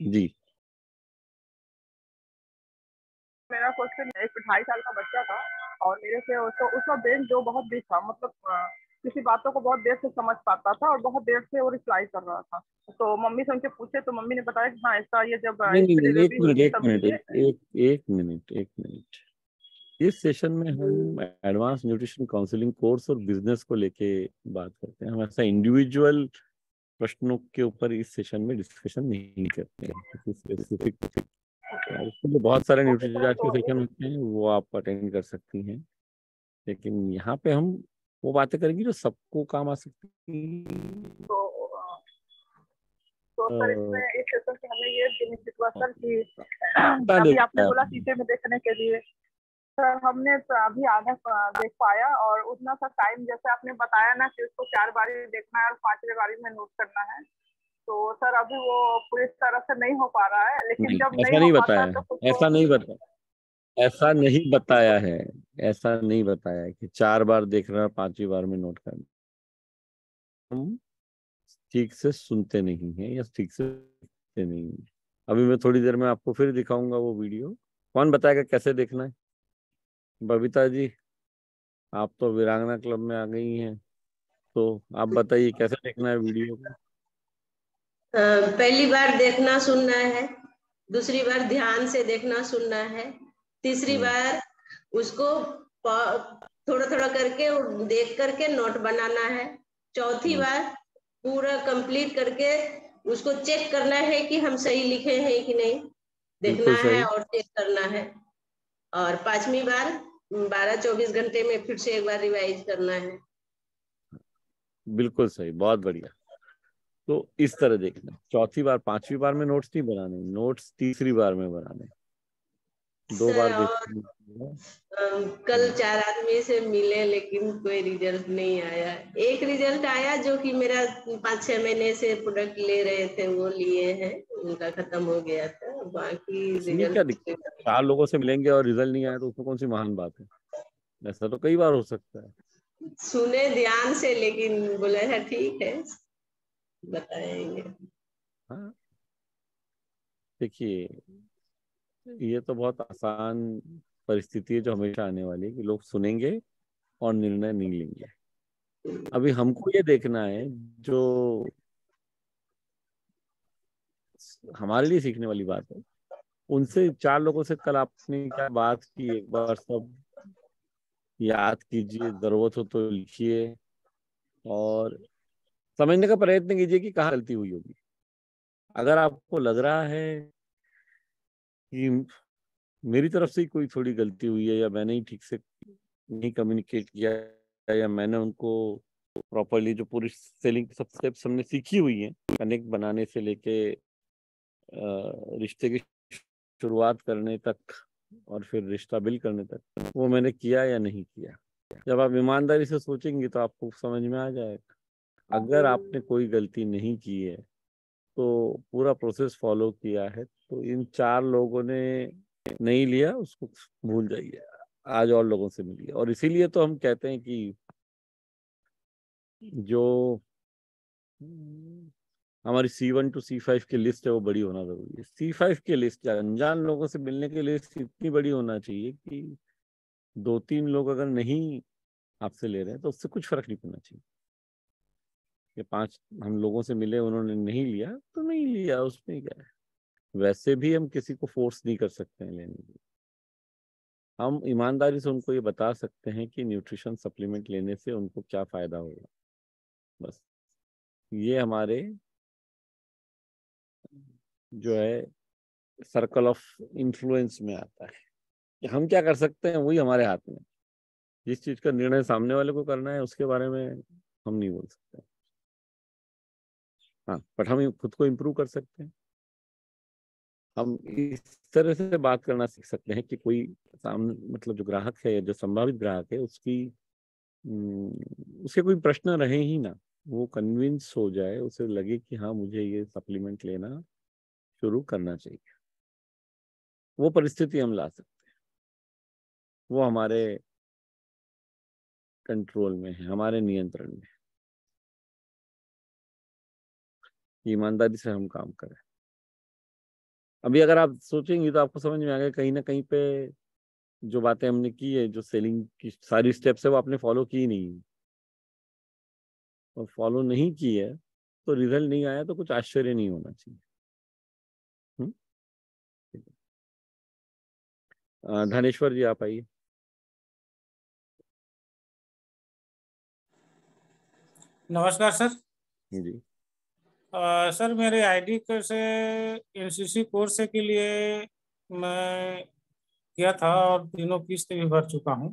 जी। मेरा क्वेश्चन एक 2.5 साल का बच्चा था और मेरे से उसका ब्रेन जो बहुत बिग था, मतलब किसी बातों को बहुत देर से समझ पाता था और बहुत देर से वो रिप्लाई कर रहा था। तो मम्मी से उनसे पूछे तो मम्मी ने बताया कि हाँ, ऐसा ये जब नहीं नहीं इसकी नहीं, एक डिलीवरी हुई मिनट थी एक तभी मिनट ये। एक मिनट। इस सेशन में हम एडवांस न्यूट्रिशन काउंसलिंग कोर्स और बिजनेस को लेके बात करते हैं। हम ऐसा इंडिविजुअल प्रश्नों के ऊपर इस सेशन में डिस्कशन नहीं करते हैं, किसी स्पेसिफिक। उसके लिए बहुत सारे ओके सर, न्यूट्रिशन के तो सेशन होते हैं, वो आप अटेंड कर सकती हैं। लेकिन यहाँ पे हम वो बातें करेंगे जो सबको काम आ सकती तो अ, तो सर इसमें हैं। इस सेशन से हमें ये बेनिफिट हुआ सर कि कितना अभी देखा आपने है बोला आपने? शीशे में देखने के लिए। सर हमने तो अभी आधा देख पाया और उतना सा टाइम जैसे आपने बताया ना कि उसको 4 बारी देखना है और 5वीं बारी में नोट करना है। तो सर अभी वो पूरी तरह से नहीं हो पा रहा है, लेकिन नहीं, जब नहीं ऐसा हो नहीं पाता बताया है तो है। खुद को। ऐसा नहीं बता ऐसा नहीं बताया है। ऐसा नहीं बताया है कि 4 बार देखना 5वीं बार में नोट करना। हम ठीक से सुनते नहीं हैं या ठीक से देखते नहीं हैं। अभी मैं थोड़ी देर में आपको फिर दिखाऊंगा वो वीडियो। कौन बताएगा कैसे देखना है? बबीता जी, आप तो वीरांगना क्लब में आ गई हैं, तो आप बताइए कैसे देखना है वीडियो को। पहली बार देखना सुनना है, दूसरी बार ध्यान से देखना सुनना है, तीसरी हम्म। बार उसको थोड़ा थोड़ा करके देख करके नोट बनाना है, चौथी हम्म। बार पूरा कंप्लीट करके उसको चेक करना है कि हम सही लिखे हैं कि नहीं, देखना बिल्कुल है सही। और चेक करना है। और 5वीं बार 12-24 घंटे में फिर से एक बार रिवाइज करना है। बिल्कुल सही, बहुत बढ़िया। तो इस तरह देखना, चौथी बार 5वीं बार में नोट्स नहीं बनाने, नोट्स तीसरी बार में बनाने। दो बार सर और देखना। कल हम्म। 4 आदमी से मिले लेकिन कोई रिजल्ट नहीं आया। एक रिजल्ट आया जो कि मेरा 5-6 महीने से प्रोडक्ट ले रहे थे वो लिए हैं, उनका खत्म हो गया था, बाकी इसमें क्या रिजल्ट। दिक्कत है? 4 लोगों से मिलेंगे और रिजल्ट नहीं आया तो उसमें कौन सी महान बात है? ऐसा तो कई बार हो सकता है। सुने ध्यान से लेकिन बोला था ठीक है बताएंगे। हाँ, देखिए, ये तो बहुत आसान परिस्थिति है जो हमेशा आने वाली है कि लोग सुनेंगे और निर्णय नहीं लेंगे। अभी हमको ये देखना है, जो हमारे लिए सीखने वाली बात है, उनसे 4 लोगों से कल आपने क्या बात की, एक बार सब याद कीजिए, जरूरत हो तो लिखिए और समझने का प्रयत्न कीजिए कि कहाँ गलती हुई होगी। अगर आपको लग रहा है कि मेरी तरफ से ही कोई थोड़ी गलती हुई है, या मैंने ही ठीक से नहीं कम्युनिकेट किया, या मैंने उनको प्रॉपरली जो पूरी सेलिंग सब स्टेप्स हमने सीखी हुई हैं, कनेक्ट बनाने से लेके रिश्ते की शुरुआत करने तक और फिर रिश्ता बिल्ड करने तक, वो मैंने किया या नहीं किया। जब आप ईमानदारी से सोचेंगे तो आपको समझ में आ जाएगा। अगर आपने कोई गलती नहीं की है, तो पूरा प्रोसेस फॉलो किया है, तो इन 4 लोगों ने नहीं लिया उसको भूल जाइए। आज और लोगों से मिलिए। और इसीलिए तो हम कहते हैं कि जो हमारी C1 to C5 की लिस्ट है वो बड़ी होना जरूरी है। C5 की लिस्ट या अनजान लोगों से मिलने की लिस्ट इतनी बड़ी होना चाहिए कि 2-3 लोग अगर नहीं आपसे ले रहे हैं तो उससे कुछ फर्क नहीं पड़ना चाहिए। ये 5 हम लोगों से मिले, उन्होंने नहीं लिया तो नहीं लिया, उसमें क्या है। वैसे भी हम किसी को फोर्स नहीं कर सकते हैं लेने के लिए। हम ईमानदारी से उनको ये बता सकते हैं कि न्यूट्रिशन सप्लीमेंट लेने से उनको क्या फायदा होगा, बस। ये हमारे जो है सर्कल ऑफ इन्फ्लुएंस में आता है कि हम क्या कर सकते हैं, वही हमारे हाथ में। जिस चीज का निर्णय सामने वाले को करना है उसके बारे में हम नहीं बोल सकते। हाँ, बट हम खुद को इम्प्रूव कर सकते हैं। हम इस तरह से बात करना सीख सकते हैं कि कोई सामने, मतलब जो ग्राहक है, जो संभावित ग्राहक है, उसके कोई प्रश्न रहे ही ना, वो कन्विंस हो जाए, उसे लगे कि हाँ, मुझे ये सप्लीमेंट लेना शुरू करना चाहिए। वो परिस्थिति हम ला सकते हैं। वो हमारे कंट्रोल में है, हमारे नियंत्रण में है। ईमानदारी से हम काम करें। अभी अगर आप सोचेंगे तो आपको समझ में आ गया कहीं ना कहीं पे जो बातें हमने की है, जो सेलिंग की सारी स्टेप्स है वो आपने फॉलो की नहीं, और फॉलो नहीं की है तो रिजल्ट नहीं आया, तो कुछ आश्चर्य नहीं होना चाहिए। हम्म? धनेश्वर जी आप आइए। नमस्कार सर। जी सर मेरे आईडी से एनसीसी कोर्स के लिए मैं किया था और तीनों किस्त भी भर चुका हूँ।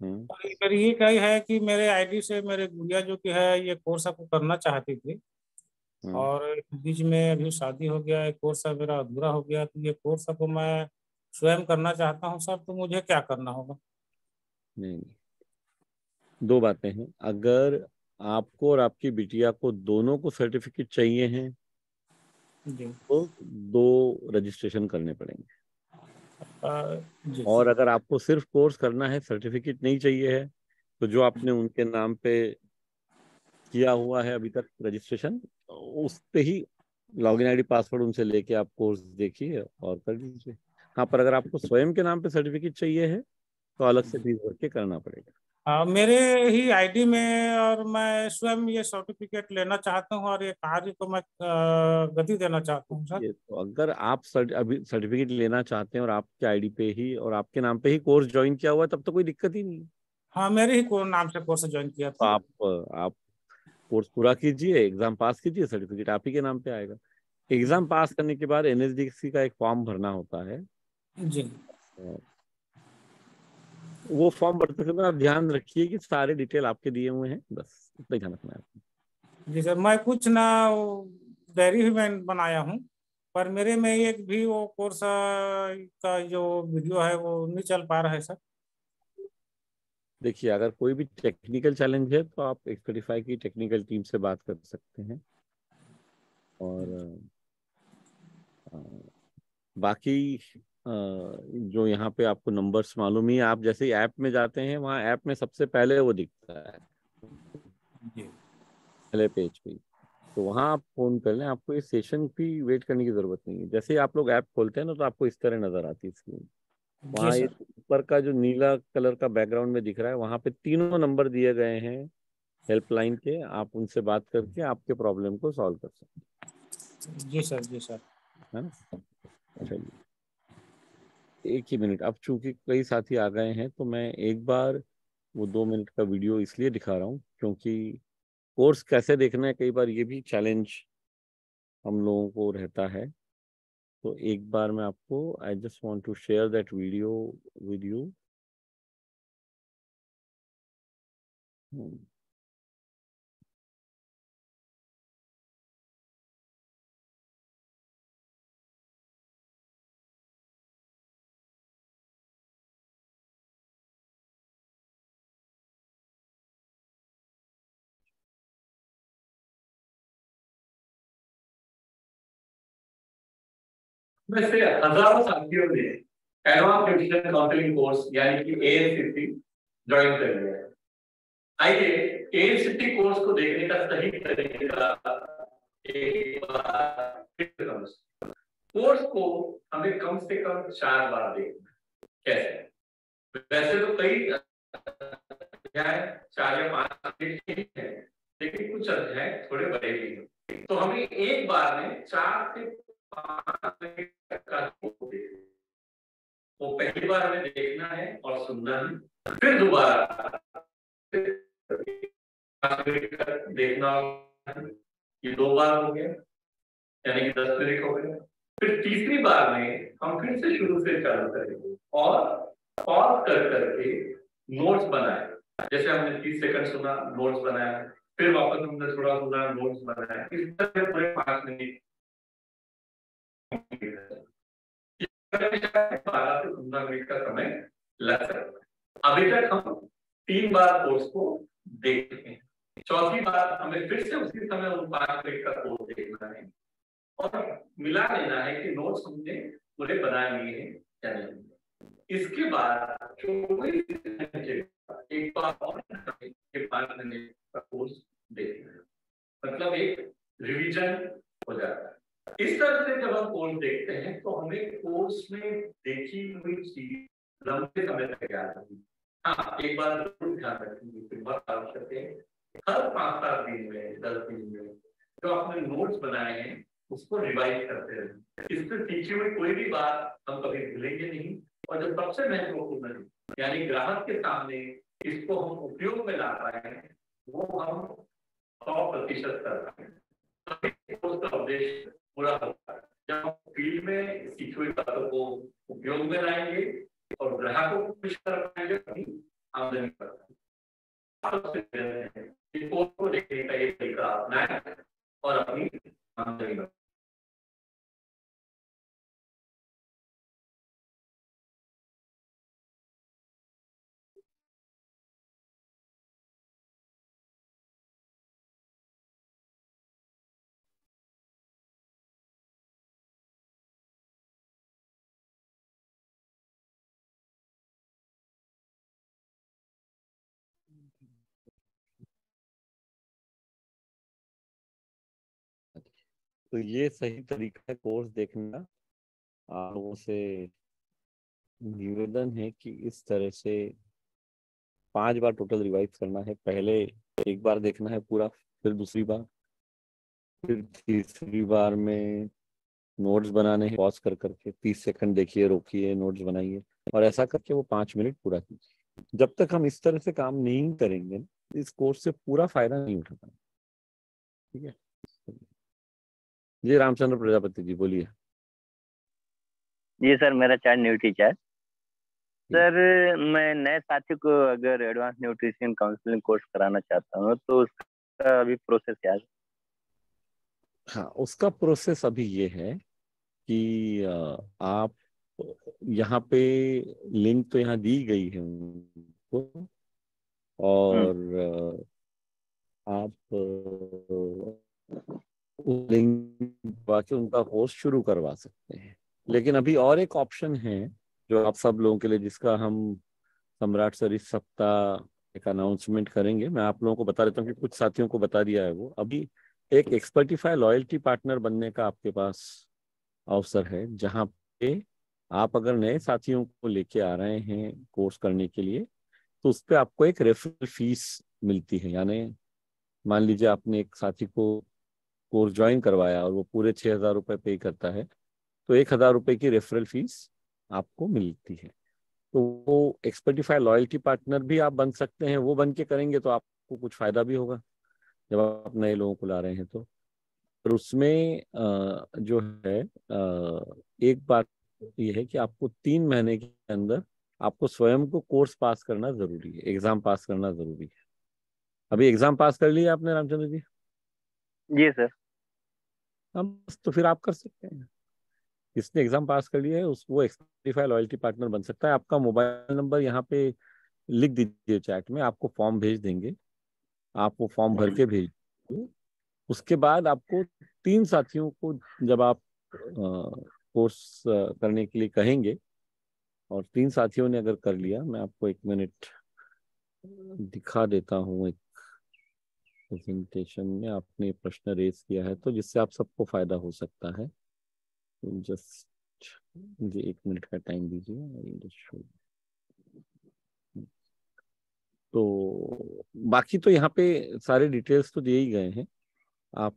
हम्म और इधर ये कही है कि मेरे आईडी से मेरे गुड़िया जो कि है ये कोर्स आपको करना चाहती थी, हम्म और बीच में अभी शादी हो गया है, कोर्स अब मेरा अधूरा हो गया, तो ये कोर्स अब मैं स्वयं करना चाहता हूँ सर, तो मुझे क्या करना होगा? नहीं, दो बातें हैं। अगर आपको और आपकी बिटिया को दोनों को सर्टिफिकेट चाहिए हैं जी। तो दो रजिस्ट्रेशन करने पड़ेंगे। जी। और अगर आपको सिर्फ कोर्स करना है, सर्टिफिकेट नहीं चाहिए है, तो जो आपने उनके नाम पे किया हुआ है अभी तक रजिस्ट्रेशन, उस पे ही लॉगिन आईडी पासवर्ड उनसे लेके आप कोर्स देखिए और कर लीजिए। हाँ, पर अगर आपको स्वयं के नाम पे सर्टिफिकेट चाहिए है तो अलग से फीस भर के करना पड़ेगा। मेरे ही आईडी में, और मैं स्वयं ये सर्टिफिकेट लेना चाहता हूँ और ये कार्य को मैं गति देना चाहता हूँ सर। ये तो अगर आप अभी सर्टिफिकेट लेना चाहते हैं और आपके आईडी पे ही और आपके नाम पे ही कोर्स ज्वाइन किया हुआ है, तब तो कोई दिक्कत ही नहीं है। हाँ, मेरे ही नाम से कोर्स ज्वाइन किया तो था। आप कोर्स पूरा कीजिए, एग्जाम पास कीजिए, सर्टिफिकेट आप ही के नाम पे आएगा। एग्जाम पास करने के बाद एनएसडीसी का एक फॉर्म भरना होता है। जी। वो फॉर्म भरते समय आप ध्यान रखिए कि सारे डिटेल आपके दिए हुए हैं, बस इतना ही ध्यान रखना है आपको। जी सर, मैं कुछ ना डायरी ही मैं बनाया हूँ, पर मेरे में एक भी वो कोर्स का जो वीडियो है वो नहीं चल पा रहा है सर। देखिए, अगर कोई भी टेक्निकल चैलेंज है तो आप X35 की टेक्निकल टीम से बात कर सकते हैं। और अ, बाकी जो यहाँ पे आपको नंबर्स मालूम ही है, आप जैसे ही ऐप में जाते हैं वहाँ ऐप में सबसे पहले वो दिखता है जी। पहले पेज पे। तो वहाँ आप फोन कर लें, आपको इस सेशन की वेट करने की जरूरत नहीं है। जैसे ही आप लोग ऐप खोलते हैं ना तो आपको इस तरह नजर आती है स्क्रीन। जी वहाँ ये सर। ऊपर का जो नीला कलर का बैकग्राउंड में दिख रहा है, वहाँ पे तीनों नंबर दिए गए हैं हेल्पलाइन के। आप उनसे बात करके आपके प्रॉब्लम को सॉल्व कर सकते जी सर। जी सर। हैं, है ना। चलिए, एक ही मिनट। अब चूंकि कई साथी आ गए हैं तो मैं एक बार वो 2 मिनट का वीडियो इसलिए दिखा रहा हूँ क्योंकि कोर्स कैसे देखना है कई बार ये भी चैलेंज हम लोगों को रहता है। तो एक बार मैं आपको, I just want to share that video with you. वैसे हजारों साथियों ने एडवांस न्यूट्रिशन काउंसलिंग कोर्स यानी कि एएनसीसी ज्वाइन कर लिया है। आइए एएनसीसी कोर्स को देखने का सही तरीका एक बार फिर समझते हैं। कोर्स को हमें कम से कम 4 बार देखना है। कैसे? वैसे तो कई अध्याय 4 या 5 ही है, लेकिन कुछ अध्याय थोड़े बड़े भी हैं। तो हमें एक बार में 4 से 5 मिनट तक का वो पहली बार हमें देखना है और सुनना है, फिर दोबारा देखना है। ये 2 बार हो गया, यानी कि 10 मिनट हो गए। फिर तीसरी बार में हम फिर से शुरू से चालू करेंगे और पॉज कर करके नोट्स बनाए। जैसे हमने 30 सेकंड सुना, नोट्स बनाया, फिर वापस हमने थोड़ा सुना, नोट्स बनाया। इस तरह पूरे 5 मिनट 12 से 15 मिनट का समय लग सकता है। अभी तक हम 3 बार कोर्स को देख चुके हैं। चौथी बार हमें फिर से उसी समय उन 5 मिनट का कोर्स देखना है और मिला लेना है कि नोट्स हमने पूरे बना लिए हैं या नहीं। इसके बाद 24 घंटे एक बार और 5 मिनट का कोर्स देखना है, मतलब एक रिवीजन हो जाता है। इस तरह से जब हम कोर्स देखते हैं तो हमें कोर्स में देखी हुई चीज लंबे समय तक याद रहेगी। हाँ, एक बार जरूर ध्यान रखेंगे कि बहुत आवश्यक है, हर 5-7 दिन में 10 दिन में जो आपने नोट्स बनाए हैं उसको रिवाइज करते रहे। इससे सीखी हुई कोई भी बात हम कभी भूलेंगे नहीं। और जो सबसे महत्वपूर्ण है, यानी ग्राहक के सामने इसको हम उपयोग में ला पाए हैं, वो हम 100% कर पाए हैं। उसका उद्देश्य पूरा होता है जब हम फील्ड में सीखी हुई बातों को उपयोग में लाएंगे और ग्राहकों को खुश कर पाएंगे, अपनी आमदनी कर पाएंगे। को देखने का ये तरीका अपनाएं और अपनी आमदनी बढ़ाएं। तो ये सही तरीका है कोर्स देखना। आप लोगों से निवेदन है कि इस तरह से 5 बार टोटल रिवाइज करना है। पहले एक बार देखना है पूरा, फिर दूसरी बार, फिर तीसरी बार में नोट्स बनाने हैं पॉज कर करके, 30 सेकंड देखिए, रोकिए, नोट्स बनाइए, और ऐसा करके वो 5 मिनट पूरा कीजिए। जब तक हम इस तरह से काम नहीं करेंगे, इस कोर्स से पूरा फायदा नहीं उठा पाएंगे। ठीक है जी। रामचंद्र प्रजापति जी बोलिए। जी सर, मेरा चाइल्ड न्यू टीचर। सर, मैं नए साथी को अगर एडवांस न्यूट्रिशन काउंसलिंग कोर्स कराना चाहता हूँ तो उसका अभी प्रोसेस क्या है? हाँ, उसका प्रोसेस अभी ये है कि आप यहाँ पे लिंक तो यहाँ दी गई है उनको, और आप लिंक बाकी उनका कोर्स शुरू करवा सकते हैं। लेकिन अभी और एक ऑप्शन है जो आप सब लोगों के लिए, जिसका हम सम्राट सर इस सप्ताह एक अनाउंसमेंट करेंगे। मैं आप लोगों को बता देता हूँ कि कुछ साथियों को बता दिया है वो। अभी एक एक्सपर्टिफाई लॉयल्टी पार्टनर बनने का आपके पास अवसर है, जहाँ पे आप अगर नए साथियों को लेके आ रहे हैं कोर्स करने के लिए, तो उस पर आपको एक रेफरल फीस मिलती है। यानी मान लीजिए आपने एक साथी को कोर्स ज्वाइन करवाया और वो पूरे 6,000 रुपये पे करता है, तो 1,000 रुपये की रेफरल फीस आपको मिलती है। तो वो एक्सपर्टिफाई लॉयल्टी पार्टनर भी आप बन सकते हैं। वो बन के करेंगे तो आपको कुछ फायदा भी होगा जब आप नए लोगों को ला रहे हैं तो। और उसमें जो है एक बात ये है कि आपको 3 महीने के अंदर आपको स्वयं को कोर्स पास करना जरूरी है, एग्जाम पास करना जरूरी है। अभी एग्जाम पास कर लिया आपने रामचंद्र जी? जी सर। हम तो फिर आप कर सकते हैं। जिसने एग्जाम पास कर लिया है उस वो एक्सपर्टिफाई लॉयल्टी पार्टनर बन सकता है। आपका मोबाइल नंबर यहाँ पे लिख दीजिए चैट में, आपको फॉर्म भेज देंगे, आप वो फॉर्म भर के भेज दीजिए। उसके बाद आपको 3 साथियों को जब आप कोर्स करने के लिए कहेंगे और 3 साथियों ने अगर कर लिया, मैं आपको 1 मिनट दिखा देता हूँ। एक प्रेजेंटेशन में आपने प्रश्न रेज किया है तो जिससे आप सबको फायदा हो सकता है। जस्ट मुझे 1 मिनट का टाइम दीजिए। तो बाकी तो यहाँ पे सारे डिटेल्स तो दिए ही गए हैं। आप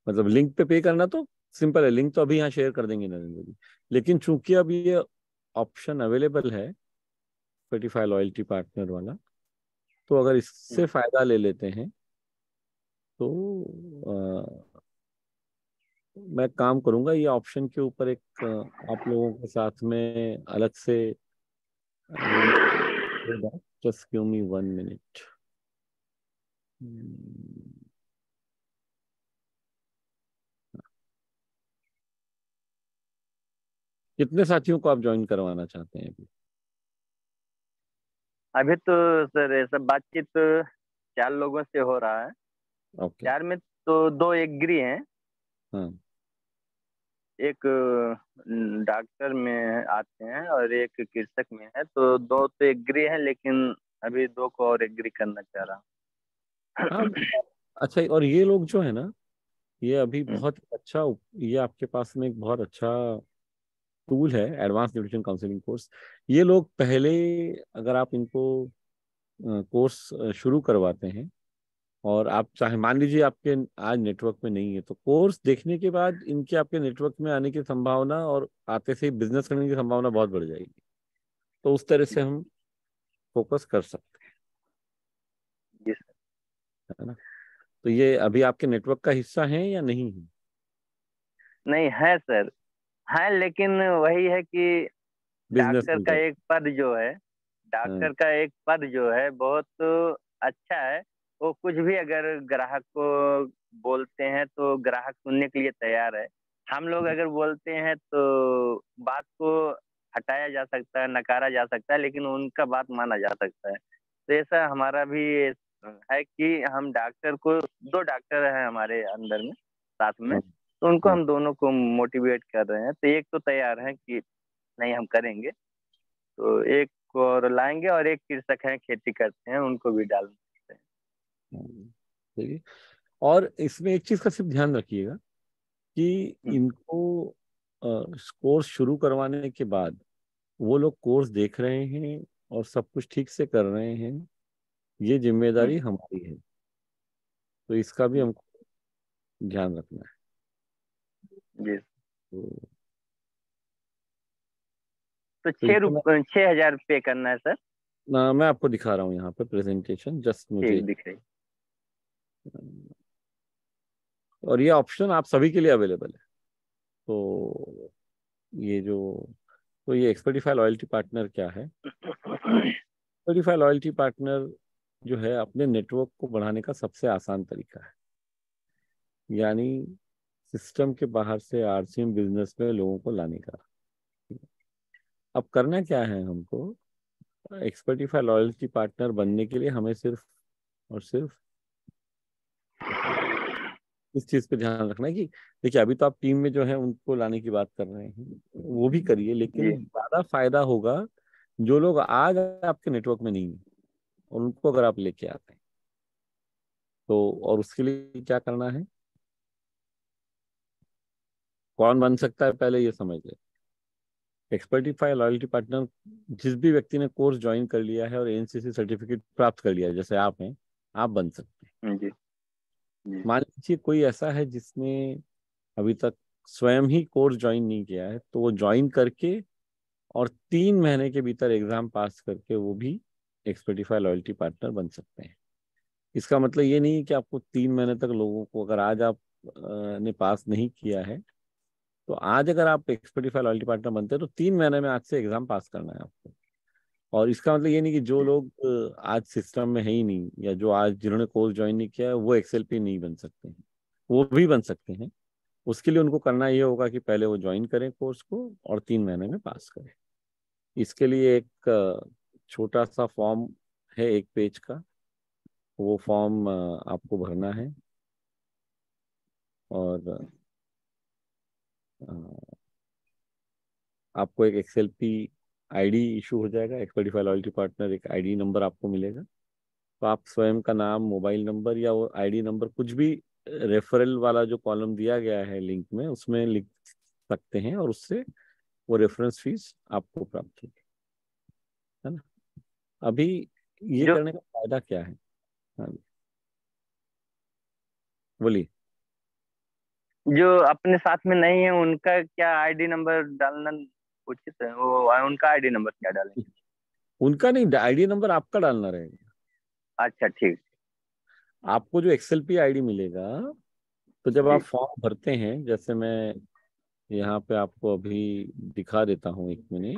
मतलब लिंक पे करना तो सिंपल है, लिंक तो अभी यहाँ शेयर कर देंगे नरेंद्र जी। लेकिन चूंकि अभी ये ऑप्शन अवेलेबल है स्पॉटिफाई लॉयल्टी पार्टनर वाला, तो अगर इससे फायदा ले लेते हैं तो मैं काम करूंगा ये ऑप्शन के ऊपर एक आप लोगों के साथ में अलग से link. Just give me 1 minute. कितने साथियों को आप ज्वाइन करवाना चाहते हैं अभी? अभी तो सर ये सब बातचीत 4 लोगों से हो रहा है। ओके। 4 में तो 2 एग्री हैं। हाँ, एक डॉक्टर में आते हैं और एक कृषक में है, तो 2 तो एग्री हैं, लेकिन अभी 2 को और एग्री करना चाह रहा हूँ। हाँ। अच्छा, और ये लोग जो है ना, ये अभी बहुत अच्छा, ये आपके पास में एक बहुत अच्छा टूल है, एडवांस न्यूट्रिशन काउंसलिंग कोर्स। ये लोग पहले, अगर आप इनको कोर्स शुरू करवाते हैं और आप चाहे, मान लीजिए आपके आज नेटवर्क में नहीं है, तो कोर्स देखने के बाद इनके आपके नेटवर्क में आने की संभावना और आते से बिजनेस करने की संभावना बहुत बढ़ जाएगी। तो उस तरह से हम फोकस कर सकते जी सर। हैं, है ना। तो ये अभी आपके नेटवर्क का हिस्सा है या नहीं है? नहीं है सर, है, लेकिन वही है कि बिजनेस डॉक्टर में का जाए। एक पद जो है, हाँ, डॉक्टर का एक पद जो है बहुत अच्छा है। वो कुछ भी अगर ग्राहक को बोलते हैं तो ग्राहक सुनने के लिए तैयार है। हम लोग अगर बोलते हैं तो बात को हटाया जा सकता है, नकारा जा सकता है, लेकिन उनका बात माना जा सकता है। तो ऐसा हमारा भी है कि हम डॉक्टर को, 2 डॉक्टर हैं हमारे अंदर में साथ में, हाँ, तो उनको हाँ। हम दोनों को मोटिवेट कर रहे हैं। तो एक तो तैयार है कि नहीं हम करेंगे, तो एक को और लाएंगे, और एक कृषक हैं खेती करते हैं उनको भी डाल सकते हैं। ठीक है। और इसमें एक चीज का सिर्फ ध्यान रखिएगा कि इनको कोर्स शुरू करवाने के बाद वो लोग कोर्स देख रहे हैं और सब कुछ ठीक से कर रहे हैं, ये जिम्मेदारी हमारी है। तो इसका भी हमको ध्यान रखना है। जी। तो, तो तो इतना 6,000 पे करना है सर। ना, मैं आपको दिखा रहा हूँ यहाँ पे प्रेजेंटेशन, जस्ट मुझे। ठीक दिख रही। और ये ऑप्शन आप सभी के लिए अवेलेबल है। तो ये जो, तो ये एक्सपर्टिफाई लॉयल्टी पार्टनर क्या है? एक्सपर्टिफाई लॉयल्टी पार्टनर जो है, अपने नेटवर्क को बढ़ाने का सबसे आसान तरीका है। यानी सिस्टम के बाहर से आरसीएम बिजनेस में लोगों को लाने का। अब करना क्या है हमको? एक्सपर्टिफाई लॉयल्टी पार्टनर बनने के लिए हमें सिर्फ और सिर्फ इस चीज पे ध्यान रखना है कि देखिए, अभी तो आप टीम में जो है उनको लाने की बात कर रहे हैं, वो भी करिए, लेकिन जी। ज्यादा फायदा होगा जो लोग आज आपके नेटवर्क में नहीं है और उनको अगर आप लेके आते हैं तो। और उसके लिए क्या करना है, कौन बन सकता है, पहले ये समझ ले। एक्सपर्टिफाई लॉयल्टी पार्टनर जिस भी व्यक्ति ने कोर्स ज्वाइन कर लिया है और एनसीसी सर्टिफिकेट प्राप्त कर लिया है, जैसे आप हैं, आप बन सकते हैं। जी। जी। मान लीजिए कोई ऐसा है जिसने अभी तक स्वयं ही कोर्स ज्वाइन नहीं किया है, तो वो ज्वाइन करके और 3 महीने के भीतर एग्जाम पास करके वो भी एक्सपर्टिफाई लॉयल्टी पार्टनर बन सकते हैं। इसका मतलब ये नहीं है कि आपको 3 महीने तक लोगों को, अगर आज आप ने पास नहीं किया है, तो आज अगर आप एक्सपर्टिफाई लॉयल्टी पार्टनर बनते हैं तो 3 महीने में आज से एग्जाम पास करना है आपको। और इसका मतलब ये नहीं कि जो लोग आज सिस्टम में है ही नहीं, या जो आज जिन्होंने कोर्स ज्वाइन नहीं किया है, वो एक्सएलपी नहीं बन सकते हैं। वो भी बन सकते हैं। उसके लिए उनको करना ये होगा कि पहले वो ज्वाइन करें कोर्स को और 3 महीने में पास करें। इसके लिए एक छोटा सा फॉर्म है, 1 पेज का। वो फॉर्म आपको भरना है और अ, आपको एक एक्सएलपी आईडी इशू हो जाएगा। एक्सपर्टिफाई लॉयल्टी पार्टनर एक आईडी नंबर आपको मिलेगा। तो आप स्वयं का नाम, मोबाइल नंबर या वो आईडी नंबर, कुछ भी रेफरल वाला जो कॉलम दिया गया है लिंक में, उसमें लिख सकते हैं और उससे वो रेफरेंस फीस आपको प्राप्त होगी, है ना। अभी ये जो करने का फायदा क्या है? हाँ, बोलिए। जो अपने साथ में नहीं है उनका क्या आईडी नंबर डालना उचित है? वो उनका आईडी नंबर क्या डालें? उनका नहीं, आईडी नंबर आपका डालना रहेगा। अच्छा ठीक। आपको जो एक्सएलपी आईडी मिलेगा, तो जब आप जी। फॉर्म भरते हैं, जैसे मैं यहाँ पे आपको अभी दिखा देता हूँ, 1 मिनट।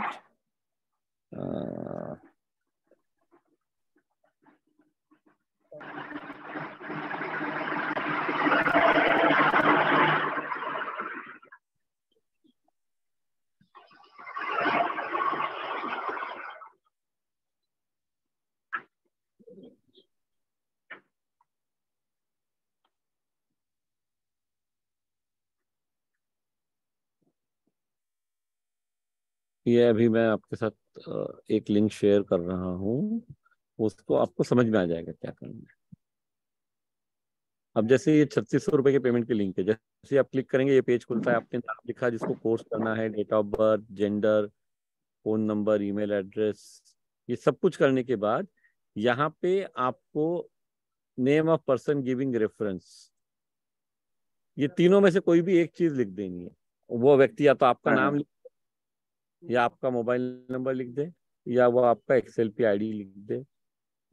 ये अभी मैं आपके साथ एक लिंक शेयर कर रहा हूँ, उसको आपको समझ में आ जाएगा क्या करना है। अब जैसे ये 3600 रुपए के पेमेंट के लिंक है, जैसे आप क्लिक करेंगे ये पेज खुलता है, आपने नाम लिखा जिसको कोर्स करना है, date of birth, gender, phone number, email address, ये सब कुछ करने के बाद यहाँ पे आपको name of person giving reference, ये तीनों में से कोई भी एक चीज लिख देनी है। वो व्यक्ति या तो आपका नाम लिख या आपका मोबाइल नंबर लिख दे या वो आपका एक्सेल पे आईडी लिख दे,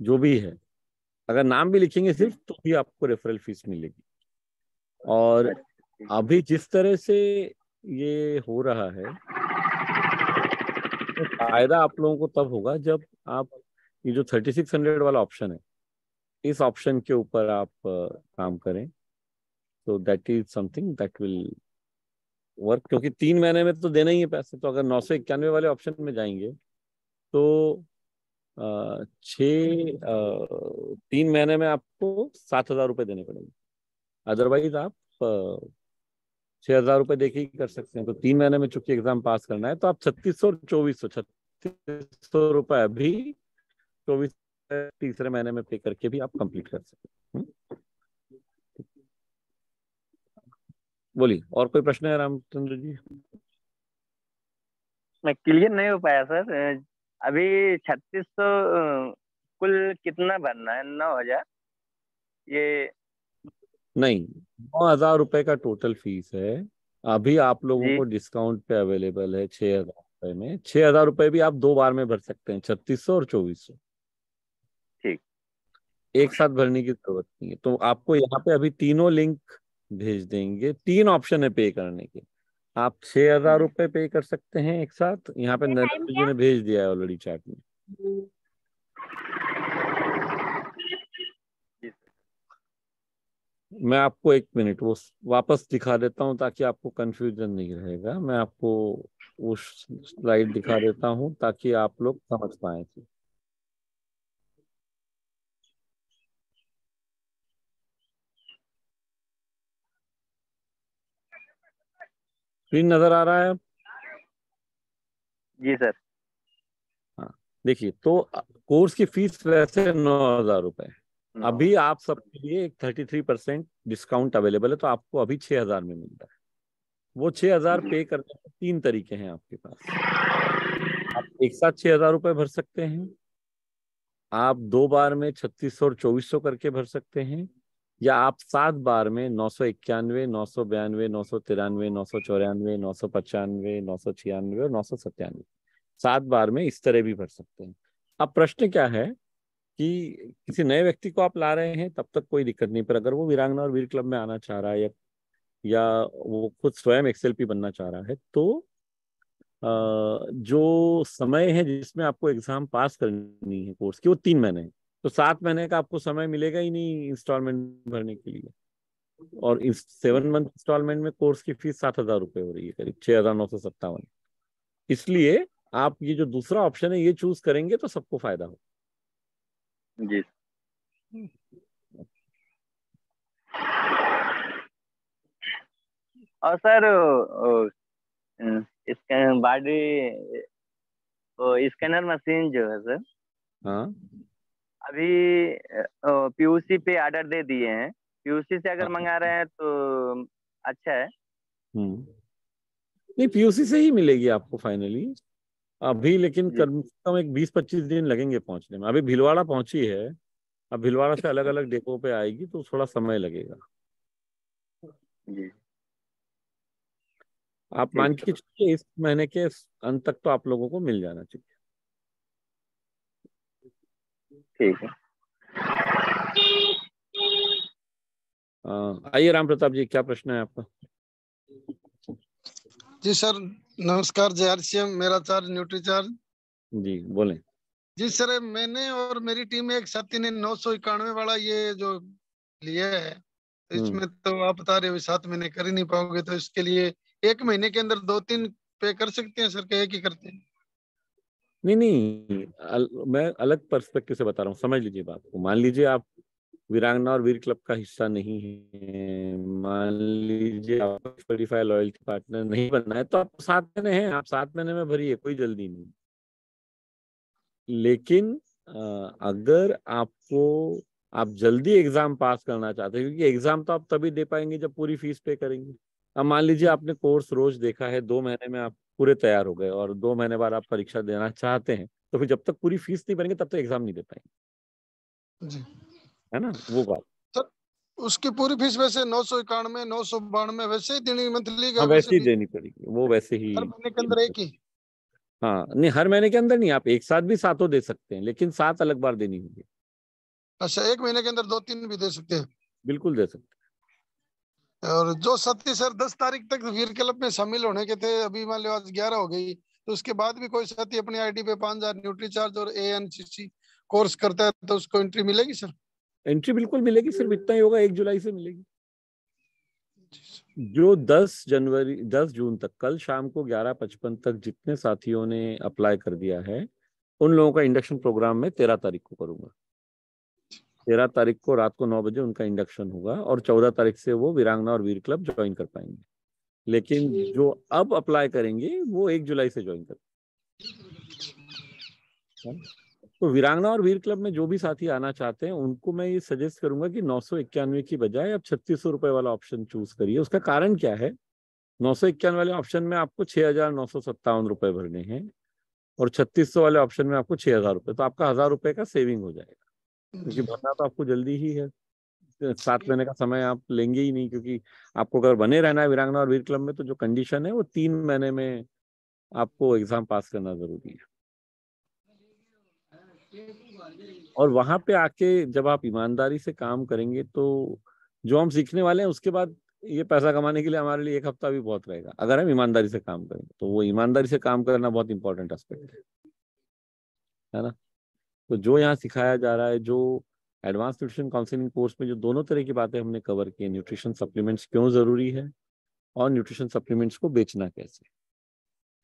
जो भी है। अगर नाम भी लिखेंगे सिर्फ तो भी आपको रेफरल फीस मिलेगी। और अभी जिस तरह से ये हो रहा है तो फायदा आप लोगों को तब होगा जब आप ये जो 3600 वाला ऑप्शन है, इस ऑप्शन के ऊपर आप काम करें, तो that is something that will work. क्योंकि 3 महीने में तो देना ही है पैसे, तो अगर 991 वाले ऑप्शन में जाएंगे तो 3 महीने में आपको 7000 रुपये देने पड़ेंगे। अदरवाइज आप 6000 रुपये देके ही कर सकते हैं। तो 3 महीने में चूंकि एग्जाम पास करना है तो आप 3600 और 3600 रुपये अभी 24 तीसरे महीने में पे करके भी आप कंप्लीट कर सकते हैं। बोलिए, और कोई प्रश्न है रामचंद्र जी? मैं क्लियर नहीं हो पाया सर। अभी 3600 कुल कितना भरना है? 9000? ये नहीं, 9000 रुपए का टोटल फीस है। अभी आप लोगों जी को डिस्काउंट पे अवेलेबल है 6000 रुपए में। 6000 रुपए भी आप 2 बार में भर सकते हैं, 3600 और 2400। ठीक। एक साथ भरने की जरूरत नहीं है। तो आपको यहाँ पे अभी तीनों लिंक भेज देंगे, 3 ऑप्शन है पे करने के। आप 6000 रुपए पे कर सकते हैं एक साथ, यहाँ पे नरेंद्र जी ने भेज दिया है ऑलरेडी चैट में। मैं आपको 1 मिनट वो वापस दिखा देता हूँ ताकि आपको कंफ्यूजन नहीं रहेगा। मैं आपको वो स्लाइड दिखा देता हूँ ताकि आप लोग समझ पाए। स्क्रीन नजर आ रहा है? जी सर। हाँ, देखिए, तो कोर्स की फीस वैसे 9000 रुपए। अभी आप सबके लिए एक 33% डिस्काउंट अवेलेबल है, तो आपको अभी 6000 में मिलता है। वो 6000 पे करने के 3 तरीके हैं आपके पास। आप एक साथ 6000 रुपए भर सकते हैं, आप 2 बार में 3600 और 2400 करके भर सकते हैं, या आप 7 बार में 991, 992, 993, 994, 995, 996 और 997, 7 बार में इस तरह भी भर सकते हैं। अब प्रश्न क्या है कि किसी नए व्यक्ति को आप ला रहे हैं तब तक कोई दिक्कत नहीं, पर अगर वो वीरांगना और वीर क्लब में आना चाह रहा है या वो खुद स्वयं एक्सएलपी बनना चाह रहा है, तो जो समय है जिसमें आपको एग्जाम पास करनी है कोर्स की, वो 3 महीने है। तो 7 महीने का आपको समय मिलेगा ही नहीं इंस्टॉलमेंट भरने के लिए। और इस 7 मंथ इंस्टॉलमेंट में कोर्स की फीस 7000 रुपये हो रही है, करीब 6957। इसलिए आप ये जो दूसरा ऑप्शन है ये चूज करेंगे तो सबको फायदा हो। जी। और सर इसका बॉडी स्कैनर मशीन जो है सर, हाँ, अभी पीयूसी पे ऑर्डर दे दिए हैं। पीयूसी से अगर मंगा रहे हैं तो अच्छा है। नहीं, पीयूसी से ही मिलेगी आपको फाइनली अभी, लेकिन जी। कम से कम एक 20-25 दिन लगेंगे पहुंचने में। अभी भीलवाड़ा पहुंची है, अब भीलवाड़ा से अलग अलग डेपो पे आएगी तो थोड़ा समय लगेगा। जी। आप मान के चलिए इस महीने के अंत तक तो आप लोगों को मिल जाना चाहिए। ठीक है। आइए राम प्रताप जी, क्या प्रश्न है आपका? जी सर नमस्कार। जय आरसीएम, मेरा चार्ज न्यूट्री चार्ज। जी बोलें। जी सर, मैंने और मेरी टीम एक साथी ने 991 वाला ये जो लिया है, तो इसमें तो आप बता रहे हो 7 महीने कर ही नहीं पाओगे, तो इसके लिए 1 महीने के अंदर 2-3 पे कर सकते हैं सर, क्या एक ही करते हैं? नहीं, मैं अलग पर्सपेक्टिव से बता रहा हूँ, समझ लीजिए बात को। मान लीजिए आप वीरांगना और वीर क्लब का हिस्सा नहीं है, मान लीजिए आप स्पॉटिफाई लॉयल्टी पार्टनर नहीं बनना है, तो आप 7 महीने हैं, आप 7 महीने में भरिए, कोई जल्दी नहीं। लेकिन अगर आपको आप जल्दी एग्जाम पास करना चाहते हैं, क्योंकि एग्जाम तो आप तभी दे पाएंगे जब पूरी फीस पे करेंगे। अब मान लीजिए आपने कोर्स रोज देखा है, 2 महीने में आप पूरे तैयार हो गए और 2 महीने बाद आप परीक्षा देना चाहते हैं, तो फिर जब तक पूरी फीस नहीं भरेंगे तब तक एग्जाम नहीं दे पाएंगे, जी है ना वो बात। सर, उसकी पूरी फीस वैसे 991, 992 वैसे ही देनी मंथली का? हाँ वैसे वैसे ही भी देनी पड़ेगी, वो वैसे ही। हर महीने के अंदर एक ही? हाँ नहीं, हर महीने के अंदर नहीं, आप एक साथ भी 7 दे सकते हैं, लेकिन 7 अलग बार देनी होगी। अच्छा, एक महीने के अंदर 2-3 भी दे सकते हैं? बिल्कुल दे सकते और जो साथी सर 10 तारीख तक वीर क्लब में शामिल होने के थे, अभी मान लो आज 11 हो गई, तो उसके बाद भी कोई साथी अपनी आईडी पे 5000 न्यूट्री चार्ज और ANCC कोर्स करता है तो उसको एंट्री मिलेगी सर? हैं। एंट्री बिल्कुल मिलेगी, सिर्फ इतना ही होगा 1 जुलाई से मिलेगी। जो 10 जून तक, कल शाम को 11:55 तक जितने साथियों ने अप्लाई कर दिया है, उन लोगों का इंडक्शन प्रोग्राम में 13 तारीख को करूंगा। 13 तारीख को रात को 9 बजे उनका इंडक्शन होगा और 14 तारीख से वो वीरांगना और वीर क्लब ज्वाइन कर पाएंगे। लेकिन जो अब अप्लाई करेंगे वो 1 जुलाई से ज्वाइन करेंगे। तो वीरांगना और वीर क्लब में जो भी साथी आना चाहते हैं उनको मैं ये सजेस्ट करूंगा कि 991 की बजाय आप 3600 रुपए वाला ऑप्शन चूज करिए। उसका कारण क्या है, 991 वाले ऑप्शन में आपको 6957 रुपए भरने हैं और 3600 वाले ऑप्शन में आपको 6000 रुपए, तो आपका 1000 रुपए का सेविंग हो जाएगा। क्योंकि भरना तो आपको जल्दी ही है, 7 महीने का समय आप लेंगे ही नहीं, क्योंकि आपको अगर बने रहना है वीरांगना और वीर क्लब में तो जो कंडीशन है वो 3 महीने में आपको एग्जाम पास करना जरूरी है। और वहां पे आके जब आप ईमानदारी से काम करेंगे तो जो हम सीखने वाले हैं उसके बाद ये पैसा कमाने के लिए हमारे लिए 1 हफ्ता भी बहुत रहेगा, अगर हम ईमानदारी से काम करेंगे। तो वो ईमानदारी से काम करना बहुत इंपॉर्टेंट एस्पेक्ट है ना। तो जो यहाँ सिखाया जा रहा है, जो एडवांस न्यूट्रिशन काउंसलिंग कोर्स में जो दोनों तरह की बातें हमने कवर की, न्यूट्रिशन सप्लीमेंट्स क्यों जरूरी है और न्यूट्रिशन सप्लीमेंट्स को बेचना कैसे,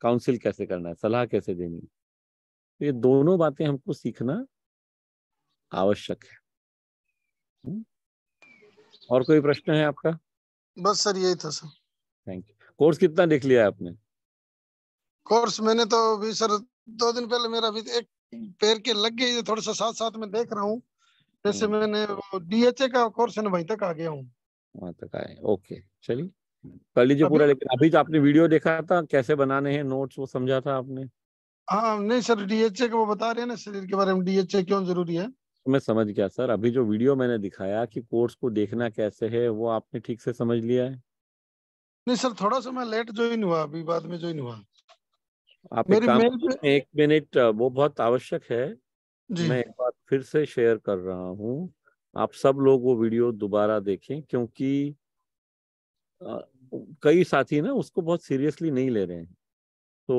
काउंसिल कैसे करना है, सलाह कैसे देनी है, तो ये दोनों बातें हमको सीखना आवश्यक है। और कोई प्रश्न है आपका? बस सर यही था सर। Thank you. कोर्स कितना देख लिया है आपने? कोर्स मैंने तो अभी सर 2 दिन पहले मेरा अभी एक पैर के लग गई, थोड़ा सा साथ साथ में देख रहा हूँ। जैसे मैंने वो DHA का कोर्स है ना, वहीं तक आ गया हूँ। वहां तक आए, ओके चलिए कर लीजिए अभी पूरा। लेकिन अभी जो आपने वीडियो देखा था कैसे बनाने हैं नोट्स, वो समझा था आपने? हाँ नहीं सर, DHA का वो बता रहे हैं ना शरीर के बारे में, DHA क्यों जरूरी है। तो मैं समझ गया सर। अभी जो वीडियो मैंने दिखाया कि कोर्स को देखना कैसे है, वो आपने ठीक से समझ लिया है? नहीं सर, थोड़ा सा मैं लेट ज्वाइन हुआ, अभी बाद में ज्वाइन हुआ। आप एक मेरी काम मेल पे 1 मिनट, वो बहुत आवश्यक है। जी मैं एक बार फिर से शेयर कर रहा हूँ, आप सब लोग वो वीडियो दोबारा देखें, क्योंकि कई साथी ना उसको बहुत सीरियसली नहीं ले रहे हैं। तो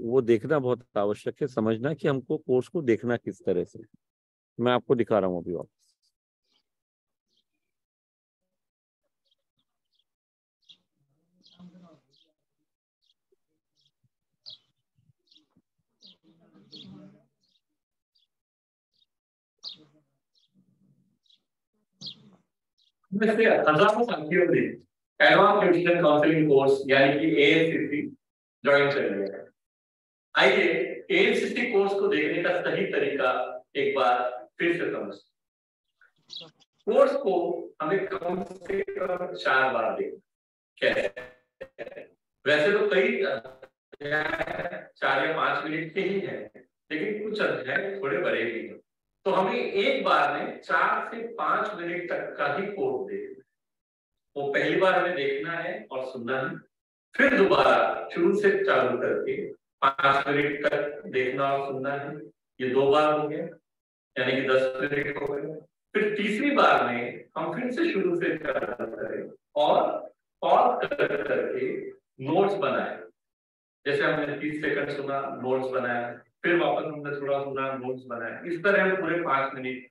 वो देखना बहुत आवश्यक है, समझना कि हमको कोर्स को देखना किस तरह से। मैं आपको दिखा रहा हूँ अभी वापस। वैसे हजारों साथियों ने एडवांस न्यूट्रिशन काउंसलिंग कोर्स यानी कि ANCC ज्वाइन कर लिया है। आइए ANCC कोर्स को देखने का सही तरीका एक बार फिर से समझते। कोर्स को हमें कम से कम 4 बार देखना। कैसे? वैसे तो कई 4 या 5 मिनट के ही है, लेकिन कुछ अध्याय थोड़े बड़े भी हैं, तो हमें एक बार में 4 से 5 मिनट तक का ही कोर्स देखना है। वो पहली बार हमें देखना है और सुनना है, फिर दोबारा शुरू से चालू करके 5 मिनट तक देखना और सुनना है। ये 2 बार हो गया, यानी कि 10 मिनट हो गए। फिर तीसरी बार में हम फिर से शुरू से चालू करें और पॉज करके नोट्स बनाए। जैसे हमने 30 सेकंड सुना, नोट्स बनाया, फिर वापस हमने थोड़ा सुना, नोट्स बनाया। इस तरह हम पूरे 5 मिनट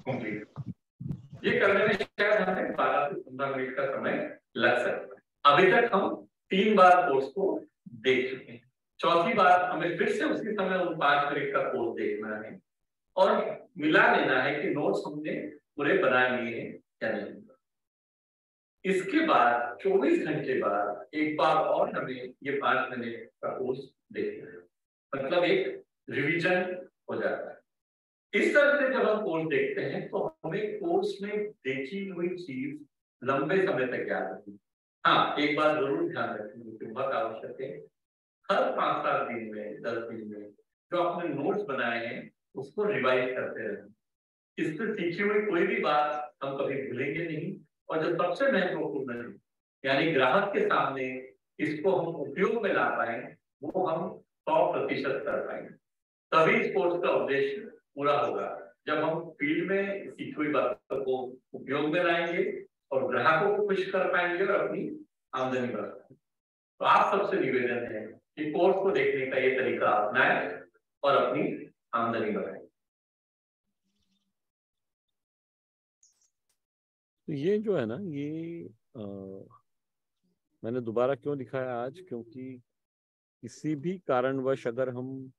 कंप्लीट। ये करने में शायद हमें 12 से 15 मिनट का समय लग सकता है। अभी तक हम 3 बार कोर्स को देख चुके हैं। चौथी बार हमें फिर से उसी समय उन 5 मिनट का कोर्स देखना है और मिला लेना है कि नोट्स हमने पूरे बना लिए हैं या नहीं। इसके बाद 24 घंटे बाद एक बार और हमें ये 5 मिनट का कोर्स देखना है, मतलब एक रिवीजन हो जाता है। इस तरह से जब हम कोर्स देखते हैं तो हमें कोर्स में देखी हुई चीज लंबे समय तक याद रहती है। हाँ, एक बात जरूर ध्यान रखनी है, बहुत आवश्यक है, हर 5-7 दिन में, 10 दिन में जो आपने नोट्स बनाए हैं उसको रिवाइज करते रहें। इससे सीखी हुई कोई भी बात हम कभी भूलेंगे नहीं, और जो सबसे महत्वपूर्ण है, यानी ग्राहक के सामने इसको हम उपयोग में ला पाए, वो हम 100% कर पाएंगे। तभी इस कोर्स का उद्देश्य पूरा होगा, जब हम फील्ड में सीखी हुई बातों को उपयोग में लाएंगे और ग्राहकों को खुश कर पाएंगे और अपनी आमदनी बढ़ा पाएंगे। तो आप सबसे निवेदन है कि कोर्स को देखने का ये तरीका अपनाएं और अपनी आमदनी बढ़ाएं। तो ये जो है ना, ये मैंने दोबारा क्यों दिखाया आज, क्योंकि किसी भी कारणवश अगर हम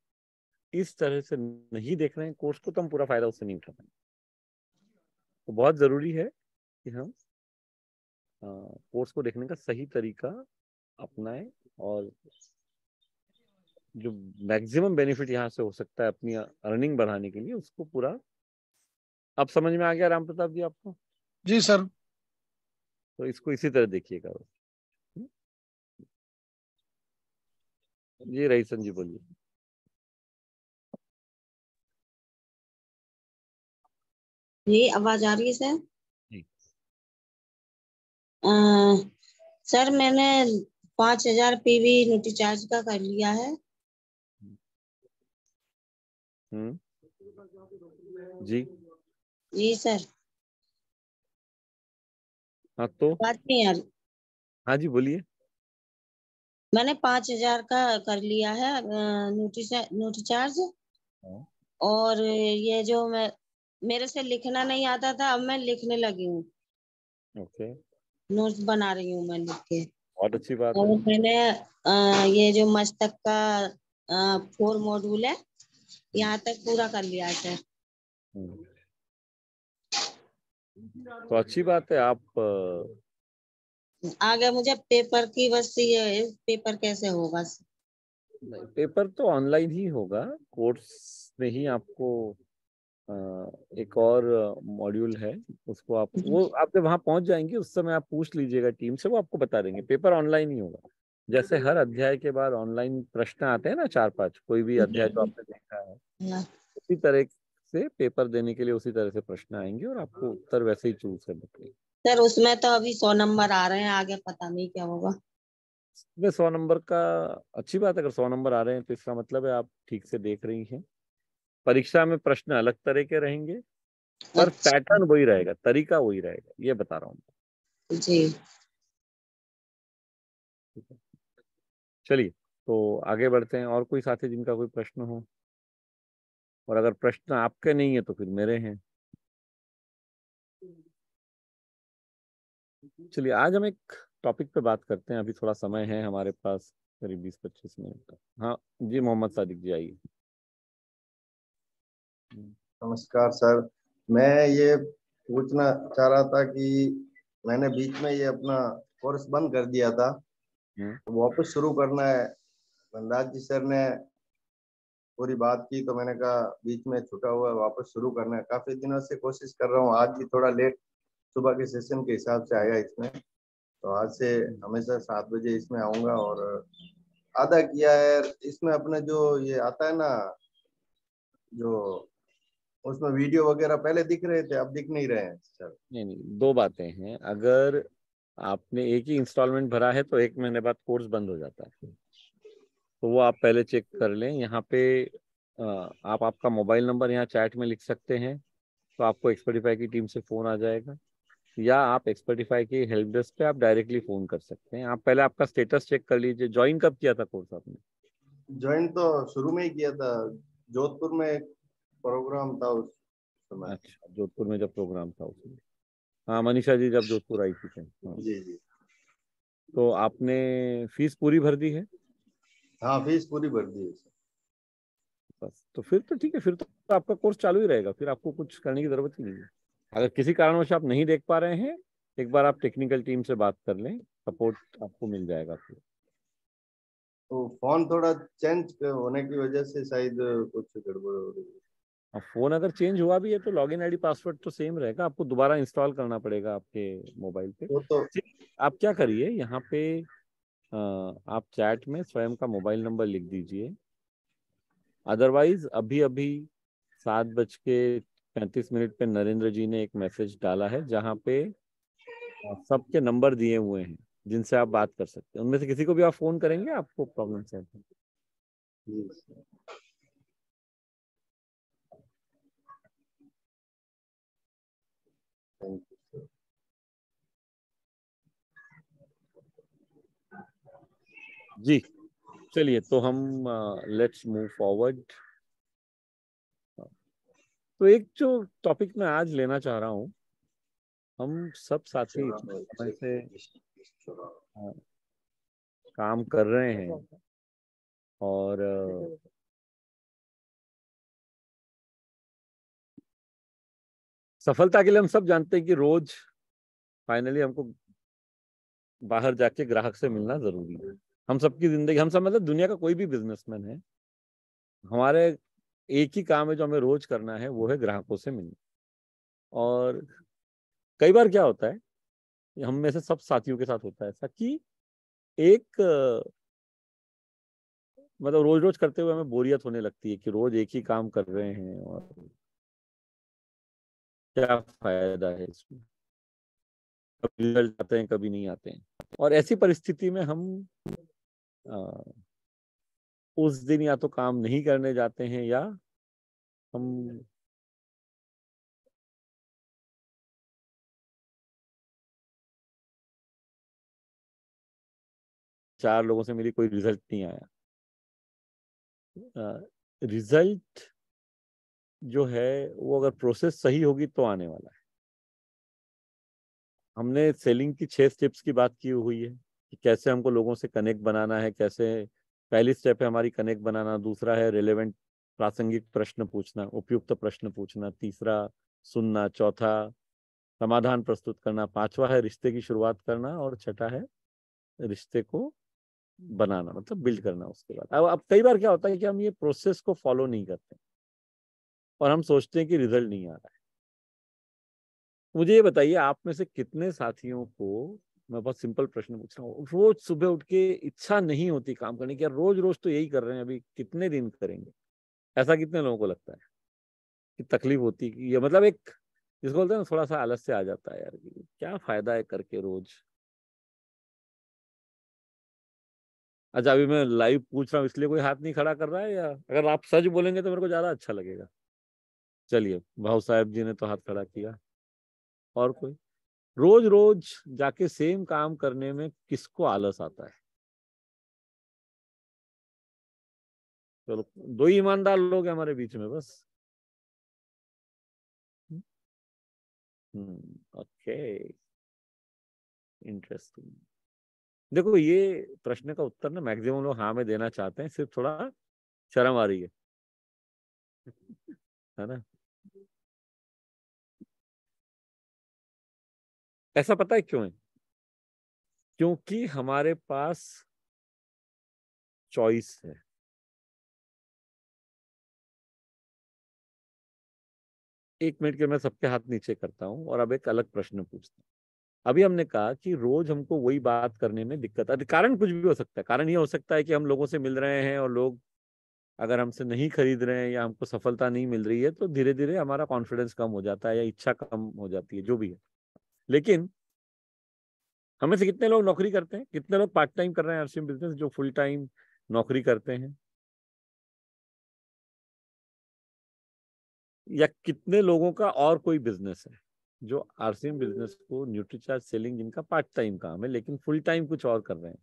इस तरह से नहीं देख रहे हैं कोर्स को, तो हम पूरा फायदा उससे नहीं उठा पाएंगे। तो बहुत जरूरी है कि हम कोर्स को देखने का सही तरीका अपनाएं, और जो मैक्सिमम बेनिफिट यहाँ से हो सकता है अपनी अर्निंग बढ़ाने के लिए, उसको पूरा। अब समझ में आ गया राम प्रताप जी आपको? जी सर। तो इसको इसी तरह देखिएगा। जी रईसन जी बोलिए। जी आवाज आ रही है सर? जी। सर मैंने 5000 पीवी न्यूट्रीचार्ज का कर लिया है। जी जी सर। हाँ तो बात नहीं यार, हाँ जी बोलिए। मैंने 5000 का कर लिया है न्यूट्रीचार्ज। और ये जो मेरे से लिखना नहीं आता था, अब मैं लिखने लगी हूँ। ओके, नोट्स बना रही हूँ मैं लिख के। बहुत अच्छी बात और है। मैंने ये जो मस्तक का 4 मॉड्यूल है, यहाँ तक पूरा कर लिया है सर। तो अच्छी बात है। आप आगे मुझे पेपर की बस ये, पेपर कैसे होगा? पेपर तो ऑनलाइन ही होगा। कोर्स में ही आपको एक और मॉड्यूल है, उसको आप जब वहां पहुंच जाएंगे उस समय आप पूछ लीजिएगा टीम से, वो आपको बता देंगे। पेपर ऑनलाइन ही होगा। जैसे हर अध्याय के बाद ऑनलाइन प्रश्न आते हैं ना, 4-5, कोई भी अध्याय जो आपने देखा है, उसी तरह से पेपर देने के लिए उसी तरह से प्रश्न आएंगे और आपको उत्तर वैसे ही चूज करने के लिए। सर उसमें तो अभी 100 नंबर आ रहे हैं, आगे पता नहीं क्या होगा। 100 नंबर का अच्छी बात है। अगर 100 नंबर आ रहे हैं तो इसका मतलब है आप ठीक से देख रही हैं। परीक्षा में प्रश्न अलग तरह के रहेंगे, पर पैटर्न वही रहेगा, तरीका वही रहेगा, ये बता रहा हूँ जी। चलिए तो आगे बढ़ते हैं। और कोई साथी जिनका कोई प्रश्न हो, और अगर प्रश्न आपके नहीं है तो फिर मेरे हैं। चलिए आज हम एक टॉपिक पे बात करते हैं। अभी थोड़ा समय है हमारे पास, करीब 20-25 मिनट का। हाँ जी, मोहम्मद सादिक जी आइए। नमस्कार सर, मैं ये पूछना चाह रहा था कि मैंने बीच में ये अपना कोर्स बंद कर दिया था, तो वापस शुरू करना है। वनराज जी सर ने पूरी बात की, तो मैंने कहा बीच में छूटा हुआ वापस शुरू करना है। काफी दिनों से कोशिश कर रहा हूँ, आज भी थोड़ा लेट सुबह के सेशन के हिसाब से आया इसमें, तो आज से हमेशा 7 बजे इसमें आऊंगा और आधा किया है। इसमें अपने जो ये आता है ना, जो उसमें वीडियो वगैरह पहले दिख रहे थे, अब दिख नहीं रहे हैं सर। नहीं, 2 बातें हैं। अगर आपने एक ही इंस्टॉलमेंट भरा है तो 1 महीने बाद कोर्स बंद हो जाता है, तो वो आप पहले चेक कर लें। यहाँ पे आप आपका मोबाइल नंबर यहाँ चैट में लिख सकते हैं, तो आपको एक्सपर्टिफाई की टीम से फोन आ जाएगा, या आप एक्सपर्टिफाई की हेल्प डेस्क पे आप डायरेक्टली फोन कर सकते हैं। आप पहले आपका स्टेटस चेक कर लीजिए। ज्वाइन कब किया था कोर्स आपने? ज्वाइन तो शुरू में ही किया था, जोधपुर में एक प्रोग्राम था उस समय। अच्छा, जोधपुर में जब प्रोग्राम था उसमें। हाँ, मनीषा जी जब जोधपुर आई थी। हाँ। जी जी। तो आपने फीस पूरी भर दी है? हाँ, फीस पूरी भर दी है सर। बस तो फिर तो ठीक है, फिर तो आपका कोर्स चालू ही रहेगा, फिर आपको कुछ करने की जरूरत ही नहीं है। अगर किसी कारणवश आप नहीं देख पा रहे हैं, एक बार आप टेक्निकल टीम से बात कर लें, सपोर्ट आपको मिल जाएगा फिर। तो फोन थोड़ा चेंज होने की वजह से शायद कुछ गड़बड़ हो रही है। अब फोन अगर चेंज हुआ भी है तो लॉगिन आईडी पासवर्ड तो सेम रहेगा, आपको दोबारा इंस्टॉल करना पड़ेगा आपके मोबाइल पे। तो आप क्या करिए, यहाँ पे आप चैट में स्वयं का मोबाइल नंबर लिख दीजिए। अदरवाइज अभी अभी 7:35 पे नरेंद्र जी ने एक मैसेज डाला है जहाँ पे सबके नंबर दिए हुए हैं जिनसे आप बात कर सकते हैं। उनमें से किसी को भी आप फोन करेंगे आपको प्रॉब्लम सॉल्व होगी। जी चलिए, तो हम लेट्स मूव फॉरवर्ड। तो एक जो टॉपिक मैं आज लेना चाह रहा हूँ, हम सब साथी समय से काम कर रहे हैं और सफलता के लिए हम सब जानते हैं कि रोज फाइनली हमको बाहर जाके ग्राहक से मिलना जरूरी है। हम सबकी जिंदगी, हम सब मतलब दुनिया का कोई भी बिजनेसमैन है, हमारे एक ही काम है जो हमें रोज करना है, वो है ग्राहकों से मिलना। और कई बार क्या होता है, हम में से सब साथियों के साथ होता है ऐसा कि एक मतलब रोज रोज करते हुए हमें बोरियत होने लगती है कि रोज एक ही काम कर रहे हैं और क्या फायदा है इसमें, कभी रिजल्ट आते हैं कभी नहीं आते हैं। और ऐसी परिस्थिति में हम उस दिन या तो काम नहीं करने जाते हैं या हम चार लोगों से मिली, कोई रिजल्ट नहीं आया। रिजल्ट जो है वो अगर प्रोसेस सही होगी तो आने वाला है। हमने सेलिंग की 6 स्टेप्स की बात की हुई है कि कैसे हमको लोगों से कनेक्ट बनाना है, कैसे पहली स्टेप है हमारी कनेक्ट बनाना, दूसरा है रिलेवेंट प्रासंगिक प्रश्न पूछना, उपयुक्त प्रश्न पूछना, तीसरा सुनना, चौथा समाधान प्रस्तुत करना, पांचवा है रिश्ते की शुरुआत करना और छठा है रिश्ते को बनाना, मतलब बिल्ड करना उसके बाद। अब कई बार क्या होता है कि हम ये प्रोसेस को फॉलो नहीं करते और हम सोचते हैं कि रिजल्ट नहीं आ रहा है। मुझे ये बताइए, आप में से कितने साथियों को, मैं बहुत सिंपल प्रश्न पूछ रहा हूँ, रोज सुबह उठ के इच्छा नहीं होती काम करने की, रोज रोज तो यही कर रहे हैं, अभी कितने दिन करेंगे? ऐसा कितने लोगों को लगता है कि तकलीफ होती है? ये मतलब एक जिसको बोलते हैं ना, थोड़ा सा आलस से आ जाता है यार, क्या फायदा है करके रोज। अच्छा, अभी मैं लाइव पूछ रहा हूँ इसलिए कोई हाथ नहीं खड़ा कर रहा है, या अगर आप सच बोलेंगे तो मेरे को ज्यादा अच्छा लगेगा। चलिए, भाऊ साहब जी ने तो हाथ खड़ा किया। और कोई? रोज रोज जाके सेम काम करने में किसको आलस आता है? चलो, 2 ही ईमानदार लोग हैं हमारे बीच में बस। Okay, interesting. देखो, ये प्रश्न का उत्तर ना मैक्सिमम लोग हाँ में देना चाहते हैं, सिर्फ थोड़ा शर्म आ रही है ना? ऐसा पता है क्यों है? क्योंकि हमारे पास चॉइस है। एक मिनट के मैं सबके हाथ नीचे करता हूं और अब एक अलग प्रश्न पूछता हूँ। अभी हमने कहा कि रोज हमको वही बात करने में दिक्कत आती है। कारण कुछ भी हो सकता है। कारण ये हो सकता है कि हम लोगों से मिल रहे हैं और लोग अगर हमसे नहीं खरीद रहे हैं या हमको सफलता नहीं मिल रही है तो धीरे धीरे हमारा कॉन्फिडेंस कम हो जाता है या इच्छा कम हो जाती है, जो भी है। लेकिन हमें से कितने लोग नौकरी करते हैं? कितने लोग पार्ट टाइम कर रहे हैं आरसीएम बिजनेस, जो फुल टाइम नौकरी करते हैं? या कितने लोगों का और कोई बिजनेस है जो आरसीएम बिजनेस को, न्यूट्रीचार्ज सेलिंग, जिनका पार्ट टाइम काम है लेकिन फुल टाइम कुछ और कर रहे हैं?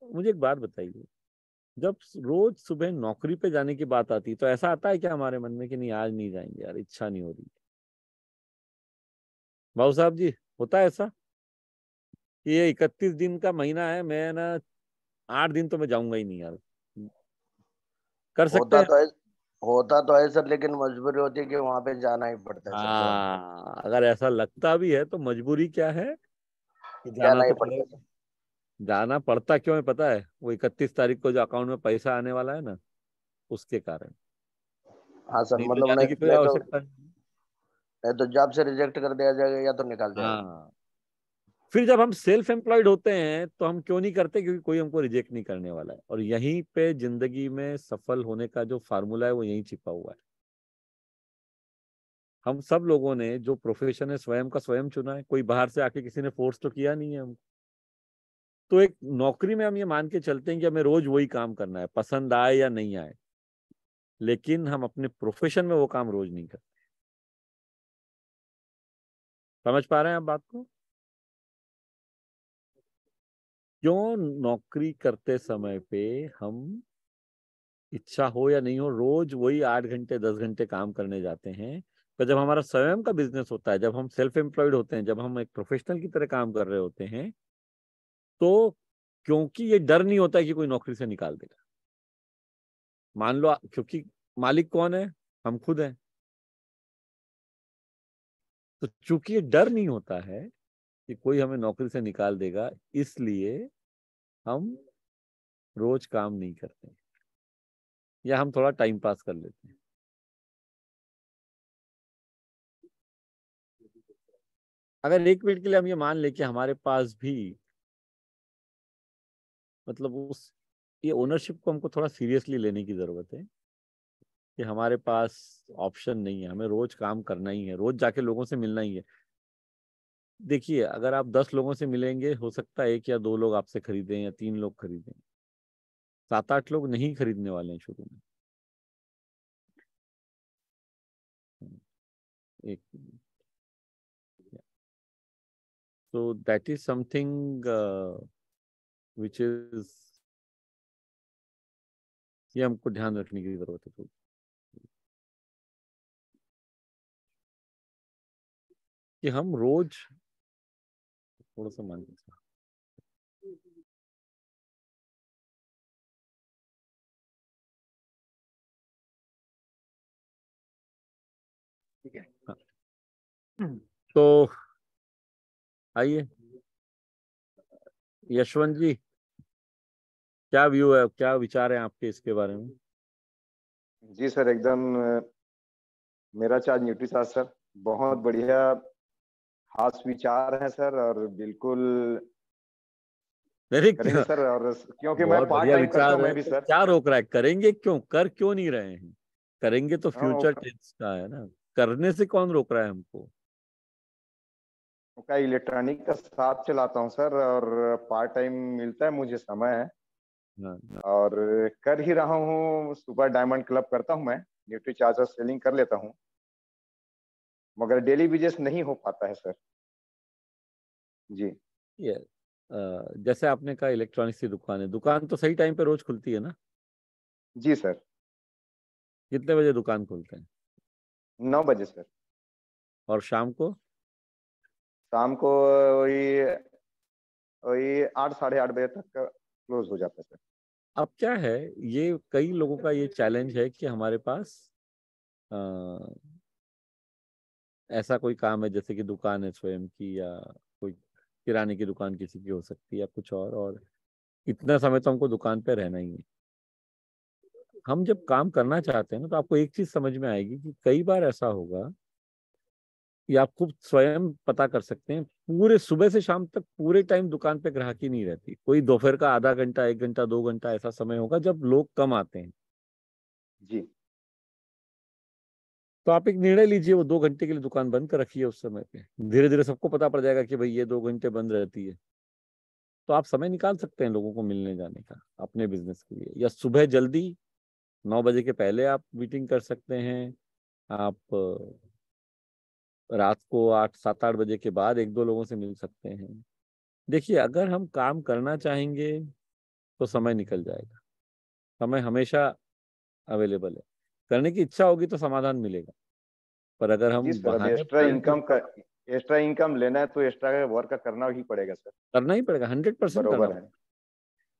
मुझे एक बात बताइए, जब रोज सुबह नौकरी पे जाने की बात आती है तो ऐसा आता है क्या हमारे मन में कि नहीं आज नहीं जाएंगे यार, इच्छा नहीं हो रही? भाऊ साहब जी, होता है ऐसा कि ये 31 दिन का महीना है, मैं ना 8 दिन तो मैं जाऊंगा ही नहीं यार? कर सकते हैं? होता तो है सर, लेकिन मजबूरी होती है कि वहां पे जाना ही पड़ता है सर। अगर ऐसा लगता भी है तो मजबूरी क्या है कि जाना जाना ही तो पड़ता है पड़ेगा। सर। जाना पड़ता क्यों है पता है? वो 31 तारीख को जो अकाउंट में पैसा आने वाला है ना, उसके कारण। हाँ सर, नहीं तो मतलब जाने की कोई नहीं तो आवश्यकता नहीं। जॉब से रिजेक्ट कर दिया जाएगा या तो निकाल दिया जाएगा। हाँ, फिर जब हम सेल्फ एम्प्लॉयड होते हैं तो हम क्यों नहीं करते? क्योंकि कोई हमको रिजेक्ट नहीं करने वाला है। और यहीं पे जिंदगी में सफल होने का जो फार्मूला है वो यहीं छिपा हुआ है। हम सब लोगों ने जो प्रोफेशन है स्वयं का स्वयं चुना है, कोई बाहर से आके किसी ने फोर्स तो किया नहीं है हमको। तो एक नौकरी में हम ये मान के चलते हैं कि हमें रोज वही काम करना है, पसंद आए या नहीं आए। लेकिन हम अपने प्रोफेशन में वो काम रोज नहीं करते। समझ पा रहे हैं आप बात को? क्यों नौकरी करते समय पे हम, इच्छा हो या नहीं हो, रोज वही 8 घंटे 10 घंटे काम करने जाते हैं? तो जब हमारा स्वयं का बिजनेस होता है, जब हम सेल्फ एम्प्लॉयड होते हैं, जब हम एक प्रोफेशनल की तरह काम कर रहे होते हैं, तो क्योंकि ये डर नहीं होता है कि कोई नौकरी से निकाल देगा। मान लो क्योंकि मालिक कौन है? हम खुद हैं। तो चूंकि ये डर नहीं होता है कि कोई हमें नौकरी से निकाल देगा, इसलिए हम रोज काम नहीं करते, या हम थोड़ा टाइम पास कर लेते हैं। अगर 1 मिनट के लिए हम ये मान ले कि हमारे पास भी, मतलब उस, ये ओनरशिप को हमको थोड़ा सीरियसली लेने की जरूरत है कि हमारे पास ऑप्शन नहीं है, हमें रोज काम करना ही है, रोज जाके लोगों से मिलना ही है। देखिए, अगर आप 10 लोगों से मिलेंगे, हो सकता है 1 या 2 लोग आपसे खरीदें या 3 लोग खरीदें। 7-8 लोग नहीं खरीदने वाले हैं शुरू में। एक, so that is something which is, ये हमको ध्यान रखने की जरूरत है थोड़ी, कि हम रोज थोड़ा सा मान लीजिए, ठीक है? हाँ। तो आइए यशवंत जी, क्या व्यू है, क्या विचार है आपके इसके बारे में? जी सर, एकदम मेरा चार्ज न्यूट्रीचार्ज सर, बहुत बढ़िया खास विचार है सर, और बिल्कुल मेरे करेंगे सर। और क्योंकि मैं बहुत पार्ट बढ़िया टाइम करता विचार हूँ है, मैं भी तो सर। क्या रोक रहा है? करेंगे क्यों? कर क्यों नहीं रहे हैं? करेंगे तो हाँ, फ्यूचर टेंस का है ना, करने से कौन रोक रहा है हमको? का इलेक्ट्रॉनिक का शॉप चलाता हूँ सर, और पार्ट टाइम मिलता है मुझे समय है, हाँ, और कर ही रहा हूँ। सुपर डायमंड क्लब करता हूँ मैं, न्यूट्री चार्जर सेलिंग कर लेता हूँ, मगर डेली बिजनेस नहीं हो पाता है सर। जी ये जैसे आपने कहा इलेक्ट्रॉनिक्स की दुकान है, दुकान तो सही टाइम पे रोज खुलती है ना? जी सर। कितने बजे दुकान खोलते हैं? 9 बजे सर। और शाम को? शाम को वही वही 8 साढ़े 8 बजे तक क्लोज हो जाता है सर। अब क्या है, ये कई लोगों का ये चैलेंज है कि हमारे पास अ, ऐसा कोई काम है, जैसे कि दुकान है स्वयं की, या कोई किराने की दुकान किसी की हो सकती है, या कुछ और इतना समय तो हमको दुकान पे रहना ही है। हम जब काम करना चाहते हैं ना, तो आपको एक चीज समझ में आएगी कि कई बार ऐसा होगा, ये आप खुद स्वयं पता कर सकते हैं, पूरे सुबह से शाम तक पूरे टाइम दुकान पे ग्राहकी नहीं रहती। कोई दोपहर का आधा घंटा 1 घंटा 2 घंटा ऐसा समय होगा जब लोग कम आते हैं। जी तो आप एक निर्णय लीजिए, वो 2 घंटे के लिए दुकान बंद कर रखिए। उस समय पे धीरे धीरे सबको पता पड़ जाएगा कि भाई ये 2 घंटे बंद रहती है। तो आप समय निकाल सकते हैं लोगों को मिलने जाने का अपने बिजनेस के लिए, या सुबह जल्दी 9 बजे के पहले आप मीटिंग कर सकते हैं। आप रात को 8 7 8 बजे के बाद 1 2 लोगों से मिल सकते हैं। देखिए, अगर हम काम करना चाहेंगे तो समय निकल जाएगा। समय हमेशा अवेलेबल है। करने की इच्छा होगी तो समाधान मिलेगा। पर अगर जी हम सर, अब बहाने एक्स्ट्रा इनकम लेना है तो एक्स्ट्रा वर्क करना ही पड़ेगा सर। करना ही पड़ेगा, 100% करना बरोबर है, पड़ेगा।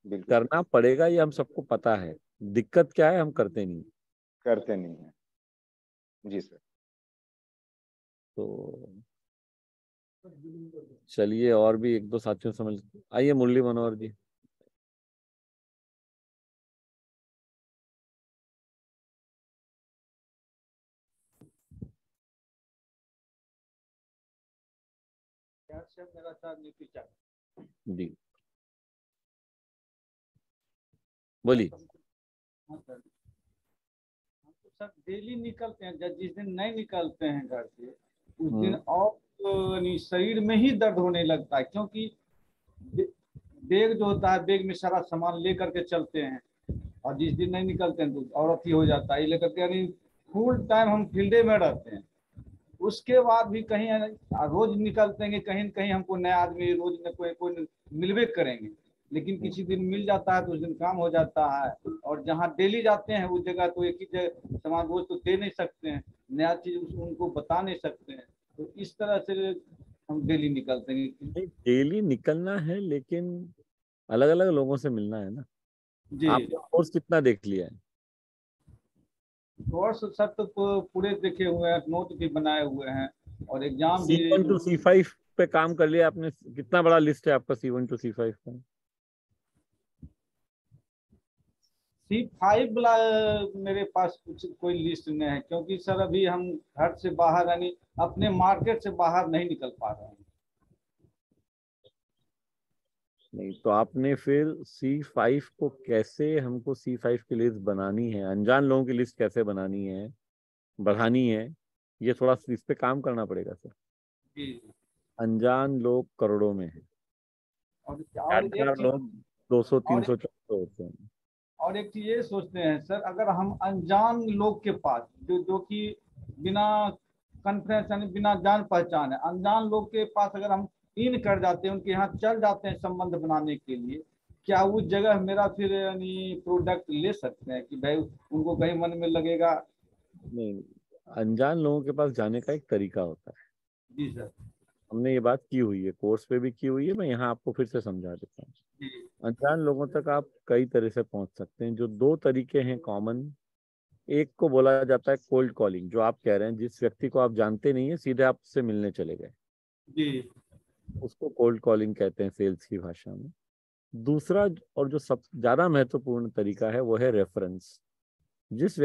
बिल्कुल करना पड़ेगा, ये हम सबको पता है। दिक्कत क्या है? हम करते नहीं। करते नहीं है। जी सर। तो चलिए और भी एक दो साथियों से समझ आइए। मुरली मनोहर जी। जी बोलिए। हाँ सर, हम तो सर डेली निकलते हैं, जब जिस दिन नहीं निकलते हैं घर से उस दिन और यानी शरीर में ही दर्द होने लगता है, क्योंकि बैग जो होता है बैग में सारा सामान लेकर के चलते हैं, और जिस दिन नहीं निकलते हैं तो और अथी हो जाता है। ये लेकर के यानी फुल टाइम हम फील्डे में रहते हैं। उसके बाद भी कहीं रोज निकलते हैं, कहीं न कहीं हमको नया आदमी रोज न कोई मिलवे करेंगे, लेकिन किसी दिन मिल जाता है तो उस दिन काम हो जाता है। और जहाँ डेली जाते हैं उस जगह तो एक ही जगह सामान रोज तो दे नहीं सकते हैं, नया चीज उनको बता नहीं सकते हैं, तो इस तरह से हम डेली निकलते हैं। डेली निकलना है लेकिन अलग अलग लोगों से मिलना है ना जी। आपने कोर्स कितना देख लिया है? कोर्स सब तो पूरे देखे हुए हैं, नोट भी बनाए हुए हैं, और एग्जाम भी। C1 to C5 पे काम कर लिया आपने? कितना बड़ा लिस्ट है आपका C1 to C5 का? C5 वाला मेरे पास कुछ कोई लिस्ट नहीं है, क्योंकि सर अभी हम घर से बाहर यानी अपने मार्केट से बाहर नहीं निकल पा रहे हैं। नहीं तो आपने फिर C5 को कैसे, हमको C5 की लिस्ट बनानी है, अनजान लोगों की लिस्ट कैसे बनानी है, बढ़ानी है, ये थोड़ा इस पे काम करना पड़ेगा सर। अनजान लोग करोड़ों में है, जानकार लोग 200 300 400 होते हैं। और एक चीज ये सोचते हैं सर, अगर हम अनजान लोग के पास जो कि बिना कॉन्फ्रेंस यानी बिना जान पहचान है, अनजान लोग के पास अगर हम इन कर जाते हैं, उनके यहाँ चल जाते हैं संबंध बनाने के लिए, क्या उस जगह मेरा फिर यानी प्रोडक्ट ले सकते हैं कि भाई उनको कहीं मन में लगेगा? नहीं, अनजान लोगों के पास जाने का एक तरीका होता है। जी सर। हमने ये बात की हुई है, कोर्स पे भी की हुई है, मैं यहाँ आपको फिर से समझा देता हूँ। अनजान लोगों तक आप कई तरह से पहुंच सकते हैं। जो दो तरीके हैं कॉमन, एक को बोला जाता है कोल्ड कॉलिंग, जो आप कह रहे हैं, जिस व्यक्ति को आप जानते नहीं है सीधे आपसे मिलने चले गए, जी, उसको कोल्ड कॉलिंग कहते हैं सेल्स की भाषा में। दूसरा और जो सबसे ज्यादा महत्वपूर्ण तरीका है वो है रेफरेंस। जिस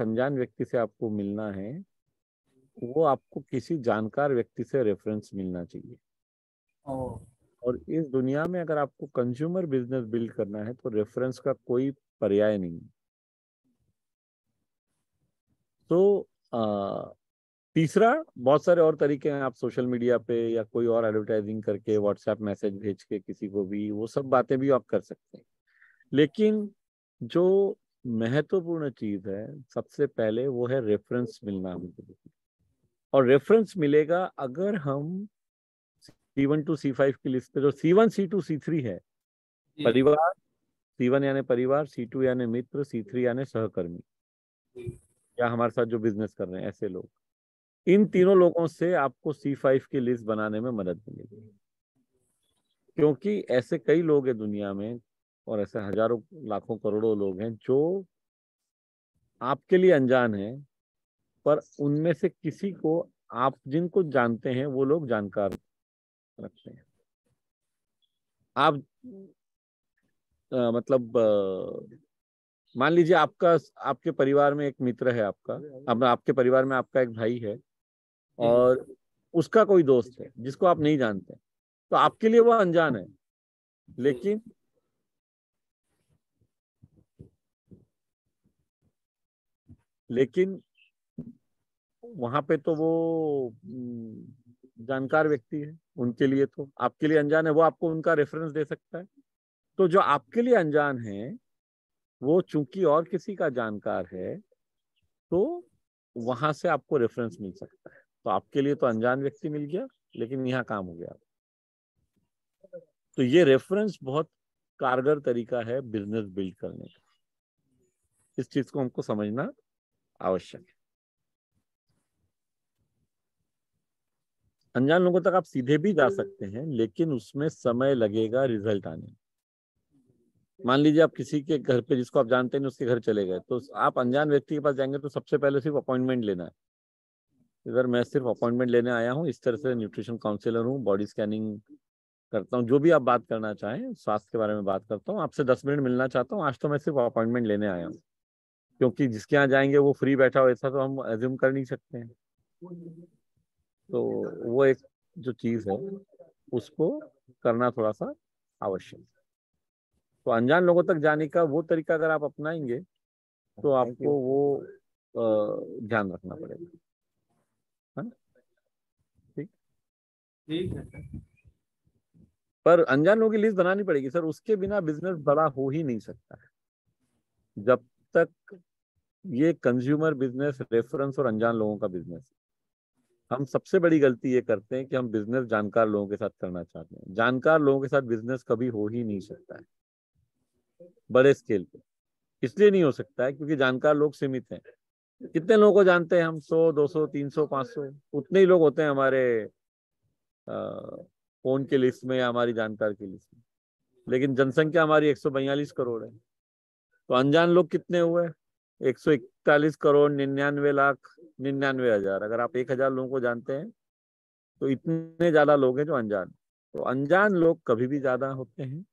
अनजान व्यक्ति से आपको मिलना है वो आपको किसी जानकार व्यक्ति से रेफरेंस मिलना चाहिए। और इस दुनिया में अगर आपको कंज्यूमर बिजनेस बिल्ड करना है तो रेफरेंस का कोई पर्याय नहीं। तो तीसरा, बहुत सारे और तरीके हैं, आप सोशल मीडिया पे या कोई और एडवर्टाइजिंग करके, व्हाट्सएप मैसेज भेज के किसी को भी, वो सब बातें भी आप कर सकते हैं। लेकिन जो महत्वपूर्ण चीज है सबसे पहले वो है रेफरेंस मिलना हमको। और रेफरेंस मिलेगा अगर हम C1 to C5 की लिस्ट पे, जो C1 C2 C3 है, परिवार, C1 यानी परिवार, C2 यानी मित्र, C3 यानी सहकर्मी, या हमारे साथ जो बिजनेस कर रहे हैं ऐसे लोग, इन तीनों लोगों से आपको C5 की लिस्ट बनाने में मदद मिलेगी। क्योंकि ऐसे कई लोग हैं दुनिया में, और ऐसे हजारों लाखों करोड़ों लोग हैं जो आपके लिए अनजान हैं, पर उनमें से किसी को आप जिनको जानते हैं वो लोग जानकार रखते हैं। आप मतलब मान लीजिए आपके परिवार में एक मित्र है आपका, अब आपके परिवार में आपका एक भाई है और उसका कोई दोस्त है जिसको आप नहीं जानते, तो आपके लिए वो अनजान है, लेकिन वहां पे तो वो जानकार व्यक्ति है, उनके लिए तो आपके लिए अनजान है, वो आपको उनका रेफरेंस दे सकता है। तो जो आपके लिए अनजान है वो चूंकि और किसी का जानकार है, तो वहां से आपको रेफरेंस मिल सकता है। तो आपके लिए तो अनजान व्यक्ति मिल गया, लेकिन यहाँ काम हो गया। तो ये रेफरेंस बहुत कारगर तरीका है बिजनेस बिल्ड करने का। इस चीज को हमको समझना आवश्यक है। अनजान लोगों तक आप सीधे भी जा सकते हैं, लेकिन उसमें समय लगेगा रिजल्ट आने में। मान लीजिए आप किसी के घर पे, जिसको आप जानते नहीं, उसके घर चले गए, तो आप अनजान व्यक्ति के पास जाएंगे तो सबसे पहले सिर्फ अपॉइंटमेंट लेना है, इधर मैं सिर्फ अपॉइंटमेंट लेने आया हूँ, इस तरह से न्यूट्रिशन काउंसलर हूँ, बॉडी स्कैनिंग करता हूँ, जो भी आप बात करना चाहें स्वास्थ्य के बारे में बात करता हूँ। आपसे 10 मिनट मिलना चाहता हूँ। आज तो मैं सिर्फ अपॉइंटमेंट लेने आया हूँ, क्योंकि जिसके यहाँ जाएंगे वो फ्री बैठा हो ऐसा तो हम एज्यूम कर नहीं सकते हैं। तो वो एक जो चीज है उसको करना थोड़ा सा आवश्यक है। तो अनजान लोगों तक जाने का वो तरीका अगर आप अपनाएंगे तो आपको वो ध्यान रखना पड़ेगा, है ना? ठीक ठीक है सर। पर अनजान लोगों की लिस्ट बनानी पड़ेगी सर, उसके बिना बिजनेस बड़ा हो ही नहीं सकता है। जब तक ये कंज्यूमर बिजनेस रेफरेंस और अनजान लोगों का बिजनेस, हम सबसे बड़ी गलती ये करते हैं कि हम बिजनेस जानकार लोगों के साथ करना चाहते हैं। जानकार लोगों के साथ बिजनेस कभी हो ही नहीं सकता है बड़े स्केल पे। इसलिए नहीं हो सकता है क्योंकि जानकार लोग सीमित हैं। कितने लोगों को जानते हैं हम? 100, 200, 300, 500, उतने ही लोग होते हैं हमारे फोन की लिस्ट में या हमारी जानकार की लिस्ट में। लेकिन जनसंख्या हमारी 142 करोड़ है। तो अनजान लोग कितने हुए? 141 करोड़ 99,99,99,000। अगर आप 1,000 लोगों को जानते हैं तो इतने ज्यादा लोग हैं जो अनजान। तो अनजान लोग कभी भी ज्यादा होते हैं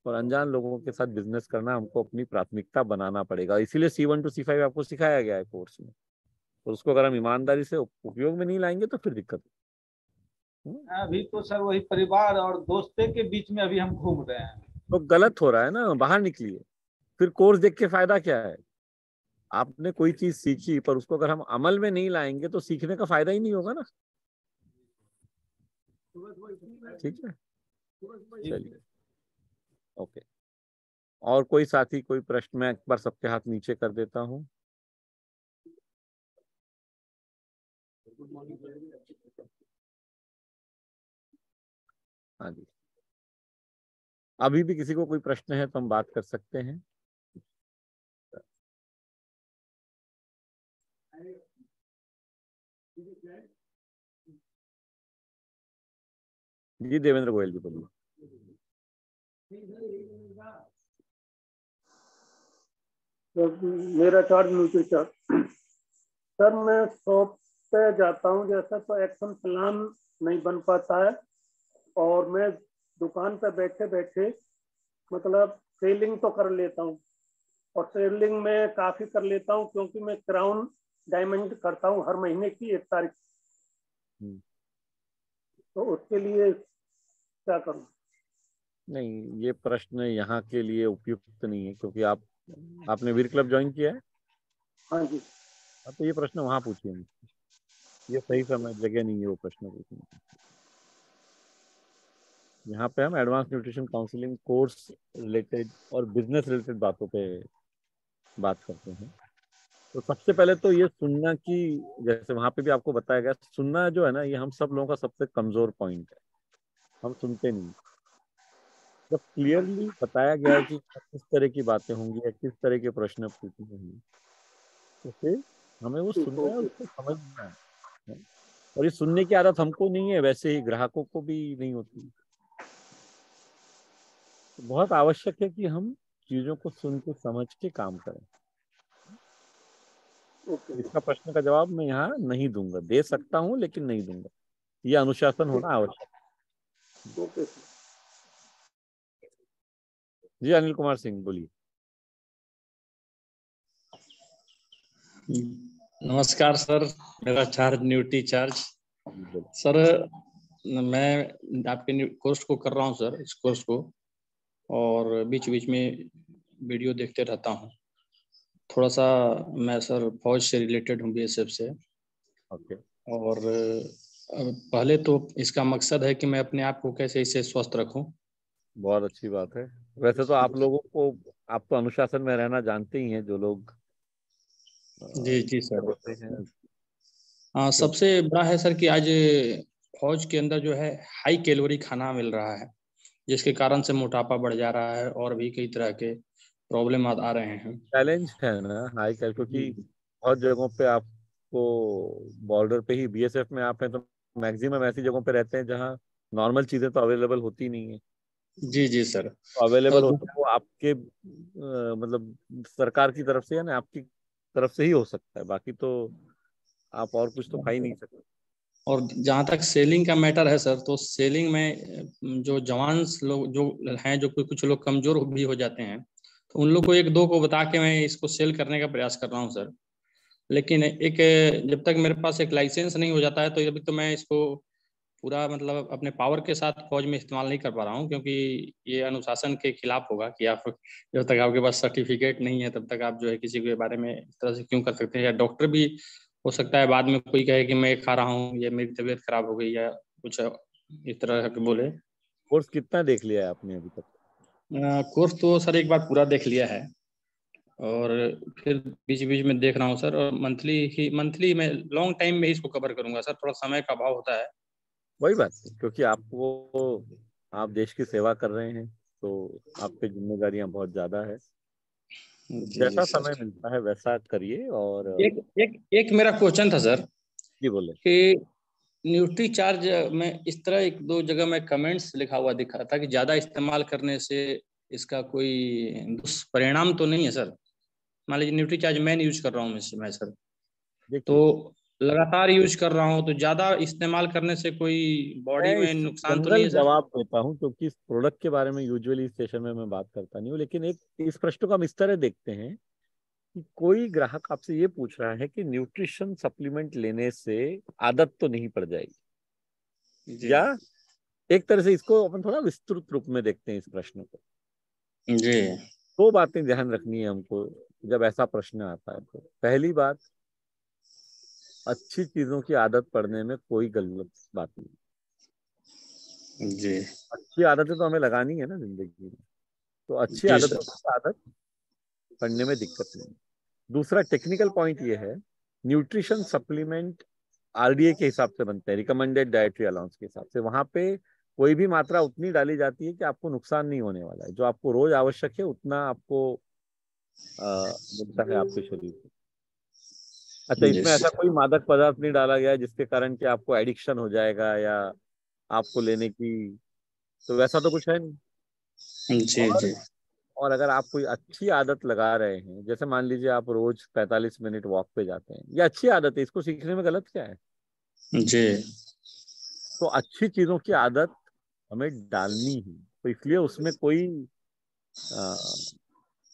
और अनजान लोगों के साथ बिजनेस करना हमको अपनी प्राथमिकता बनाना पड़ेगा। इसीलिए C1 to C5 आपको सिखाया गया है कोर्स में, और उसको अगर हम ईमानदारी से उपयोग में नहीं लाएंगे तो फिर दिक्कत है। अभी तो सर वही परिवार और दोस्ते के बीच में अभी हम घूम रहे हैं। तो गलत हो रहा है ना, बाहर निकलिए। फिर कोर्स देख के फायदा क्या है? आपने कोई चीज सीखी पर उसको अगर हम अमल में नहीं लाएंगे तो सीखने का फायदा ही नहीं होगा ना। ठीक है, चलिए, ओके। और कोई साथी, कोई प्रश्न? मैं एक बार सबके हाथ नीचे कर देता हूँ। हाँ जी, अभी भी किसी को कोई प्रश्न है तो हम बात कर सकते हैं। जी देवेंद्र गोयल जी बोलिए। मेरा चार्ज न्यूट्री सर, मैं शॉप पे जाता हूँ जैसा तो एक्शन प्लान नहीं बन पाता है, और मैं दुकान पे बैठे बैठे मतलब सेलिंग तो कर लेता हूँ, और सेलिंग में काफी कर लेता हूँ क्योंकि मैं क्राउन डायमंड करता हूँ हर महीने की 1 तारीख। तो उसके लिए क्या करूँ? नहीं, ये प्रश्न यहाँ के लिए उपयुक्त नहीं है क्योंकि आपने वीर क्लब ज्वाइन किया है। हाँ जी। तो ये प्रश्न वहां पूछिए, ये सही समय जगह नहीं है वो प्रश्न पूछने की। यहाँ पे हम advance nutrition counselling course related और बिजनेस रिलेटेड बातों पे बात करते हैं। तो सबसे पहले तो ये सुनना कि जैसे वहां पे भी आपको बताया गया, सुनना जो है ना, ये हम सब लोगों का सबसे कमजोर पॉइंट है। हम सुनते नहीं। जब क्लियरली बताया गया है कि किस तरह की बातें होंगी या किस तरह के प्रश्न पूछने होंगे तो फिर हमें वो सुनना है, उसको समझना है। और ये सुनने की आदत हमको नहीं है, वैसे ही ग्राहकों को भी नहीं होती। तो बहुत आवश्यक है कि हम चीजों को सुन के समझ के काम करें। इसका प्रश्न का जवाब मैं यहाँ नहीं दूंगा, दे सकता हूँ लेकिन नहीं दूंगा। ये अनुशासन होना आवश्यक है। जी अनिल कुमार सिंह बोलिए। नमस्कार सर, मेरा चार्ज न्यूट्री चार्ज। सर मैं आपके कोर्स को कर रहा हूँ सर, इस कोर्स को, और बीच बीच में वीडियो देखते रहता हूँ। थोड़ा सा मैं सर फौज से रिलेटेड हूँ, BSF से। ओके। और पहले तो इसका मकसद है कि मैं अपने आप को कैसे इससे स्वस्थ रखूं। बहुत अच्छी बात है। वैसे तो आप लोगों को, आप तो अनुशासन में रहना जानते ही हैं, जो लोग जी सर होते हैं। हाँ, सबसे बड़ा है सर कि आज फौज के अंदर जो है हाई कैलोरी खाना मिल रहा है, जिसके कारण से मोटापा बढ़ जा रहा है और भी कई तरह के प्रॉब्लम आ रहे हैं। चैलेंज है ना हाई कैलोरी, क्योंकि बहुत जगहों पे आपको बॉर्डर पे ही BSF में आप हैं तो मैक्सिमम ऐसी जगहों पे रहते हैं जहाँ नॉर्मल चीजें तो अवेलेबल होती नहीं है। जी सर। तो अवेलेबल होता है वो आपके मतलब सरकार की तरफ से या ना आपकी तरफ से ही हो सकता है। बाकी तो आप और कुछ तो खा ही नहीं सकते। और जहाँ तक सेलिंग का मैटर है सर, तो सेलिंग में जो जवान लोग जो हैं, जो कुछ लोग कमजोर भी हो जाते हैं, तो उन लोग को एक दो को बता के मैं इसको सेल करने का प्रयास कर रहा हूँ सर। लेकिन एक जब तक मेरे पास एक लाइसेंस नहीं हो जाता है, तो अभी तो मैं इसको पूरा मतलब अपने पावर के साथ फौज में इस्तेमाल नहीं कर पा रहा हूँ, क्योंकि ये अनुशासन के खिलाफ होगा कि आप जब तक आपके पास सर्टिफिकेट नहीं है तब तक आप जो है किसी के बारे में इस तरह से क्यों कर सकते हैं। या डॉक्टर भी हो सकता है बाद में कोई कहे कि मैं खा रहा हूँ, या मेरी तबीयत खराब हो गई, या कुछ इस तरह के बोले। कोर्स कितना देख लिया है आपने अभी तक? कोर्स तो सर एक बार पूरा देख लिया है, और फिर बीच बीच में देख रहा हूँ सर। और मंथली मैं लॉन्ग टाइम में इसको कवर करूंगा सर, थोड़ा समय का अभाव होता है। वही बात है, क्योंकि आप देश की सेवा कर रहे हैं, तो आप पे जिम्मेदारियां बहुत ज्यादा है। जैसा समय मिलता है वैसा करिए। और एक मेरा क्वेश्चन था सर जी बोले। कि न्यूट्री चार्ज में इस तरह एक दो जगह में कमेंट्स लिखा हुआ दिखा था कि ज्यादा इस्तेमाल करने से इसका कोई दुष्परिणाम तो नहीं है सर? मान लीजिए न्यूट्री चार्ज मैं यूज कर रहा हूँ मैं सर, तो लगातार यूज कर रहा हूँ, तो ज्यादा इस्तेमाल करने से कोई बॉडी में नुकसान तो नहीं है सर? जवाब देता हूँ, क्योंकि इस प्रोडक्ट के बारे में यूजुअली इस सेशन में मैं बात करता नहीं हूँ। लेकिन एक इस प्रश्न को हम इस तरह देखते हैं कि कोई ग्राहक आपसे ये पूछ रहा है कि न्यूट्रिशन सप्लीमेंट लेने से आदत तो नहीं पड़ जाएगी, या एक तरह से इसको अपन थोड़ा विस्तृत रूप में देखते हैं इस प्रश्न को। जी, दो बातें ध्यान रखनी है हमको जब ऐसा प्रश्न आता है। तो पहली बात, अच्छी चीजों की आदत पड़ने में कोई गलत बात नहीं जी। अच्छी आदतें तो हमें लगानी है ना जिंदगी में, तो अच्छी आदतों की आदत पड़ने में दिक्कत नहीं। दूसरा टेक्निकल पॉइंट ये है, न्यूट्रिशन सप्लीमेंट आरडीए के हिसाब से बनते हैं, रिकमेंडेड डाइटरी अलाउंस के हिसाब से। वहां पे कोई भी मात्रा उतनी डाली जाती है कि आपको नुकसान नहीं होने वाला है। जो आपको रोज आवश्यक है उतना आपको मिलता है आपके शरीर को। अच्छा, इसमें ऐसा कोई मादक पदार्थ नहीं डाला गया है जिसके कारण कि आपको एडिक्शन हो जाएगा या आपको लेने की, तो वैसा तो कुछ है नहीं। जी। और अगर आप कोई अच्छी आदत लगा रहे हैं, जैसे मान लीजिए आप रोज 45 मिनट वॉक पे जाते हैं, ये अच्छी आदत है, इसको सीखने में गलत क्या है? जी। तो अच्छी चीजों की आदत हमें डालनी है, तो इसलिए उसमें कोई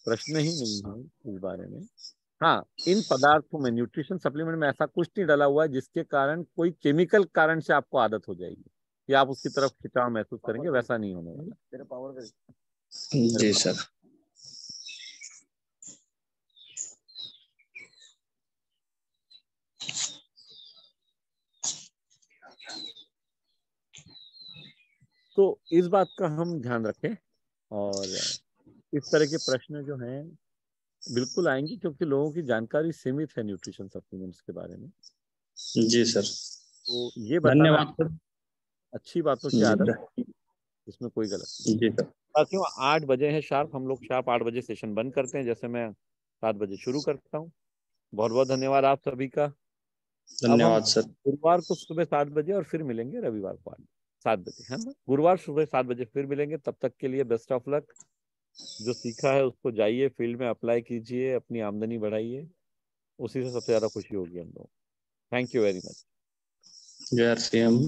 प्रश्न ही नहीं है इस बारे में। हाँ, इन पदार्थों में, न्यूट्रिशन सप्लीमेंट में ऐसा कुछ नहीं डाला हुआ है जिसके कारण कोई केमिकल कारण से आपको आदत हो जाएगी कि आप उसकी तरफ खिंचाव महसूस करेंगे, वैसा नहीं होने वाला। जी सर। तो इस बात का हम ध्यान रखें, और इस तरह के प्रश्न जो हैं बिल्कुल आएंगे, क्योंकि लोगों की जानकारी सीमित है न्यूट्रिशन सप्लीमेंट्स के बारे में। जी सर। तो ये बताना धन्यवाद सर। अच्छी बातों की आदत, इसमें कोई गलत नहीं। जी सर। साथियों, 8 बजे है शार्प, हम लोग शार्प 8 बजे सेशन बंद करते हैं, जैसे मैं 7 बजे शुरू करता हूँ। बहुत बहुत धन्यवाद आप सभी का। धन्यवाद सर। गुरुवार को सुबह 7 बजे और फिर मिलेंगे रविवार को 7 बजे, है ना? गुरुवार सुबह 7 बजे फिर मिलेंगे। तब तक के लिए बेस्ट ऑफ लक। जो सीखा है उसको जाइए फील्ड में अप्लाई कीजिए, अपनी आमदनी बढ़ाइए, उसी से सबसे ज्यादा खुशी होगी हम लोग। Thank you very much. जय श्री राम।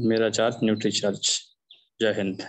मेरा चार्ज न्यूट्री चार्ज। जय हिंद।